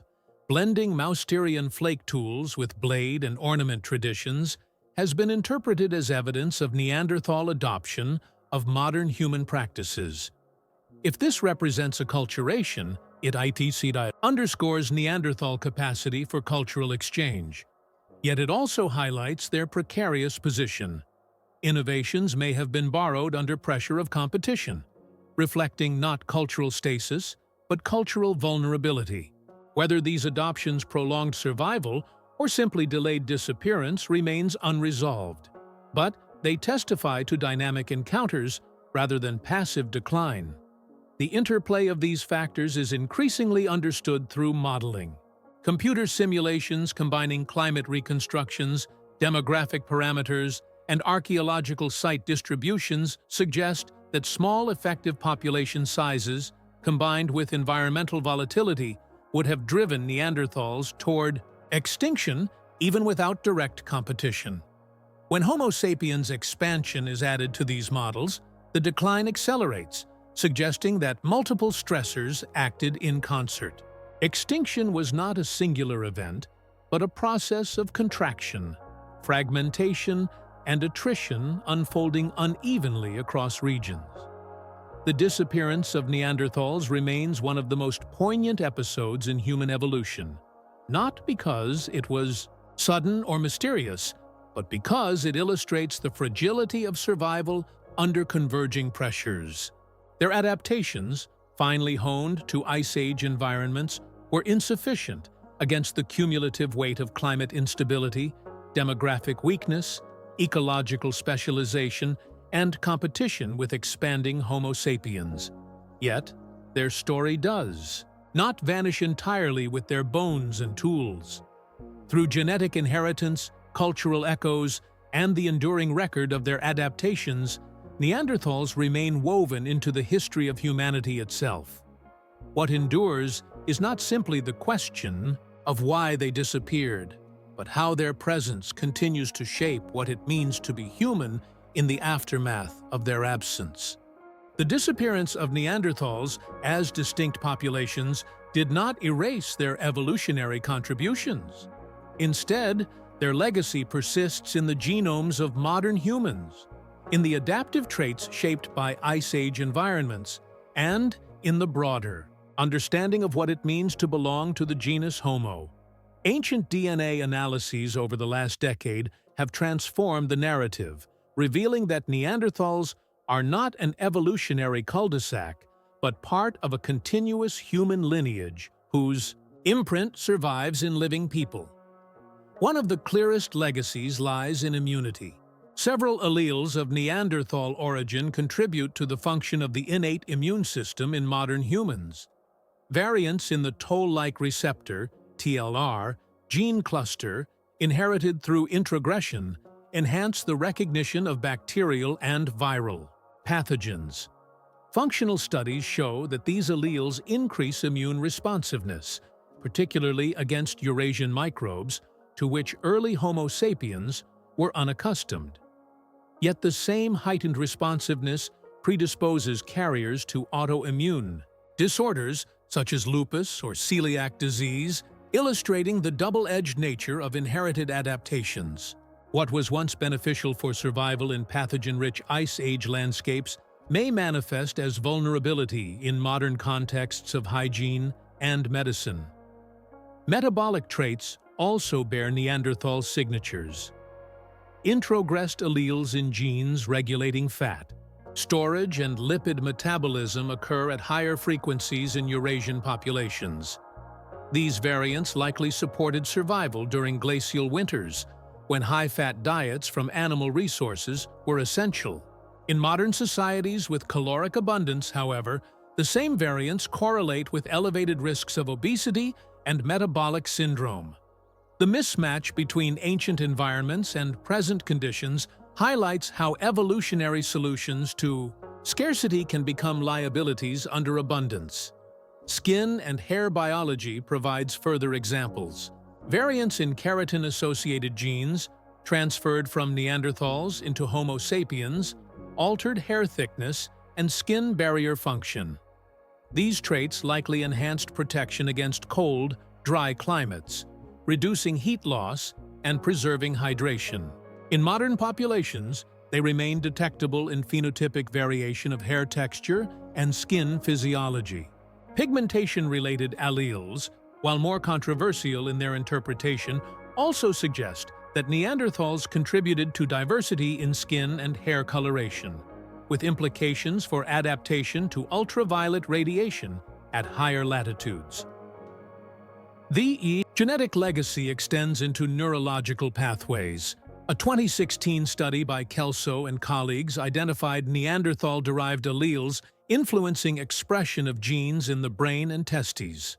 blending Mousterian flake tools with blade and ornament traditions, has been interpreted as evidence of Neanderthal adoption of modern human practices. If this represents acculturation, It underscores Neanderthal capacity for cultural exchange. Yet it also highlights their precarious position. Innovations may have been borrowed under pressure of competition, reflecting not cultural stasis, but cultural vulnerability. Whether these adoptions prolonged survival or simply delayed disappearance remains unresolved. But they testify to dynamic encounters rather than passive decline. The interplay of these factors is increasingly understood through modeling. Computer simulations combining climate reconstructions, demographic parameters, and archaeological site distributions suggest that small effective population sizes, combined with environmental volatility, would have driven Neanderthals toward extinction even without direct competition. When Homo sapiens expansion is added to these models, the decline accelerates, suggesting that multiple stressors acted in concert. Extinction was not a singular event, but a process of contraction, fragmentation, and attrition unfolding unevenly across regions. The disappearance of Neanderthals remains one of the most poignant episodes in human evolution, not because it was sudden or mysterious, but because it illustrates the fragility of survival under converging pressures. Their adaptations, finely honed to Ice Age environments, were insufficient against the cumulative weight of climate instability, demographic weakness, ecological specialization, and competition with expanding Homo sapiens. Yet, their story does not vanish entirely with their bones and tools. Through genetic inheritance, cultural echoes, and the enduring record of their adaptations, Neanderthals remain woven into the history of humanity itself. What endures is not simply the question of why they disappeared, but how their presence continues to shape what it means to be human in the aftermath of their absence. The disappearance of Neanderthals as distinct populations did not erase their evolutionary contributions. Instead, their legacy persists in the genomes of modern humans, in the adaptive traits shaped by Ice Age environments, and in the broader understanding of what it means to belong to the genus Homo. Ancient DNA analyses over the last decade have transformed the narrative, revealing that Neanderthals are not an evolutionary cul-de-sac, but part of a continuous human lineage whose imprint survives in living people. One of the clearest legacies lies in immunity. Several alleles of Neanderthal origin contribute to the function of the innate immune system in modern humans. Variants in the toll-like receptor, TLR, gene cluster, inherited through introgression, enhance the recognition of bacterial and viral pathogens. Functional studies show that these alleles increase immune responsiveness, particularly against Eurasian microbes, to which early Homo sapiens were unaccustomed. Yet the same heightened responsiveness predisposes carriers to autoimmune disorders such as lupus or celiac disease, illustrating the double-edged nature of inherited adaptations. What was once beneficial for survival in pathogen-rich Ice Age landscapes may manifest as vulnerability in modern contexts of hygiene and medicine. Metabolic traits also bear Neanderthal signatures. Introgressed alleles in genes regulating fat, storage, and lipid metabolism occur at higher frequencies in Eurasian populations. These variants likely supported survival during glacial winters, when high-fat diets from animal resources were essential. In modern societies with caloric abundance, however, the same variants correlate with elevated risks of obesity and metabolic syndrome. The mismatch between ancient environments and present conditions highlights how evolutionary solutions to scarcity can become liabilities under abundance. Skin and hair biology provides further examples. Variants in keratin-associated genes, transferred from Neanderthals into Homo sapiens, altered hair thickness and skin barrier function. These traits likely enhanced protection against cold, dry climates, reducing heat loss and preserving hydration. In modern populations, they remain detectable in phenotypic variation of hair texture and skin physiology. Pigmentation-related alleles, while more controversial in their interpretation, also suggest that Neanderthals contributed to diversity in skin and hair coloration, with implications for adaptation to ultraviolet radiation at higher latitudes. The genetic legacy extends into neurological pathways. A 2016 study by Kelso and colleagues identified Neanderthal-derived alleles influencing expression of genes in the brain and testes.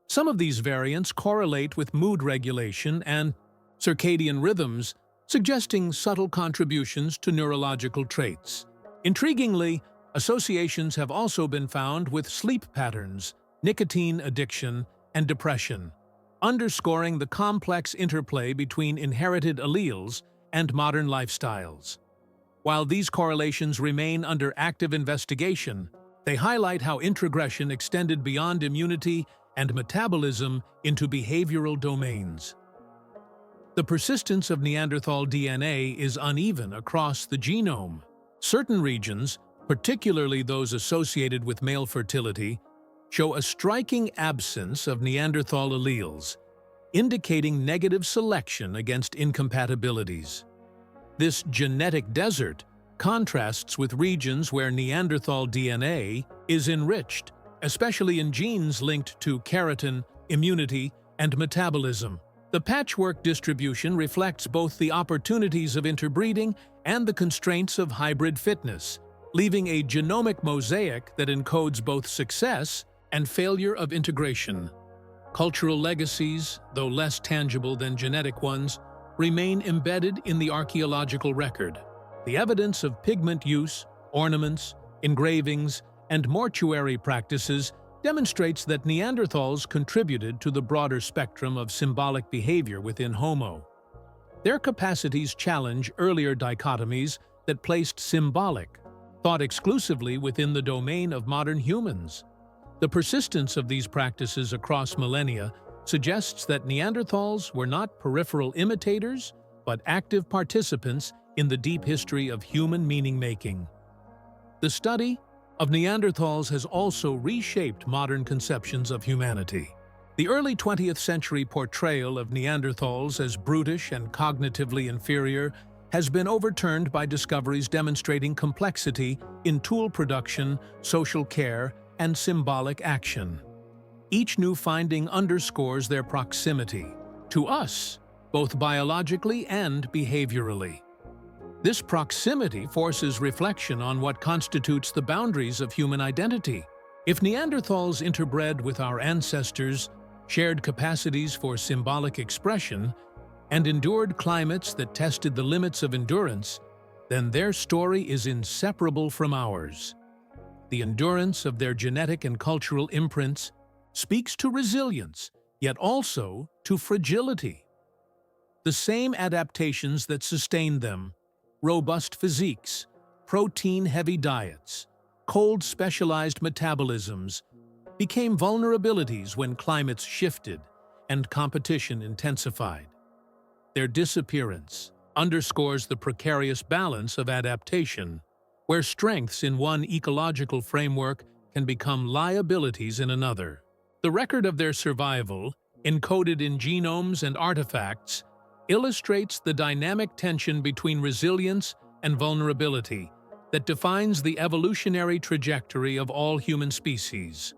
Some of these variants correlate with mood regulation and circadian rhythms, suggesting subtle contributions to neurological traits. Intriguingly, associations have also been found with sleep patterns, nicotine addiction, and depression, underscoring the complex interplay between inherited alleles and modern lifestyles. While these correlations remain under active investigation, they highlight how introgression extended beyond immunity and metabolism into behavioral domains. The persistence of Neanderthal DNA is uneven across the genome. Certain regions, particularly those associated with male fertility, show a striking absence of Neanderthal alleles, indicating negative selection against incompatibilities. This genetic desert contrasts with regions where Neanderthal DNA is enriched, especially in genes linked to keratin, immunity, and metabolism. The patchwork distribution reflects both the opportunities of interbreeding and the constraints of hybrid fitness, leaving a genomic mosaic that encodes both success and failure of integration. Cultural legacies, though less tangible than genetic ones, remain embedded in the archaeological record. The evidence of pigment use, ornaments, engravings, and mortuary practices demonstrates that Neanderthals contributed to the broader spectrum of symbolic behavior within Homo. Their capacities challenge earlier dichotomies that placed symbolic thought exclusively within the domain of modern humans. The persistence of these practices across millennia suggests that Neanderthals were not peripheral imitators, but active participants in the deep history of human meaning-making. The study of Neanderthals has also reshaped modern conceptions of humanity. The early 20th century portrayal of Neanderthals as brutish and cognitively inferior has been overturned by discoveries demonstrating complexity in tool production, social care, and symbolic action. Each new finding underscores their proximity to us, both biologically and behaviorally. This proximity forces reflection on what constitutes the boundaries of human identity. If Neanderthals interbred with our ancestors, shared capacities for symbolic expression, and endured climates that tested the limits of endurance, then their story is inseparable from ours. The endurance of their genetic and cultural imprints speaks to resilience, yet also to fragility. The same adaptations that sustained them, robust physiques, protein-heavy diets, cold specialized metabolisms, became vulnerabilities when climates shifted and competition intensified. Their disappearance underscores the precarious balance of adaptation, where strengths in one ecological framework can become liabilities in another. The record of their survival, encoded in genomes and artifacts, illustrates the dynamic tension between resilience and vulnerability that defines the evolutionary trajectory of all human species.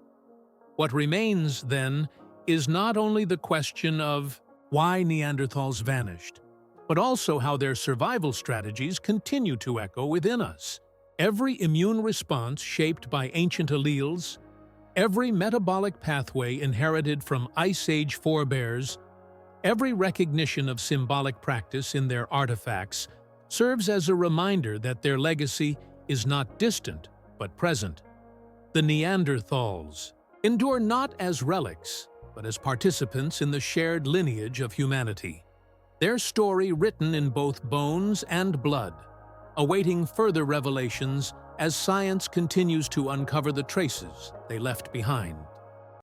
What remains, then, is not only the question of why Neanderthals vanished, but also how their survival strategies continue to echo within us. Every immune response shaped by ancient alleles, every metabolic pathway inherited from Ice Age forebears, every recognition of symbolic practice in their artifacts serves as a reminder that their legacy is not distant, but present. The Neanderthals endure not as relics, but as participants in the shared lineage of humanity. Their story written in both bones and blood, awaiting further revelations as science continues to uncover the traces they left behind.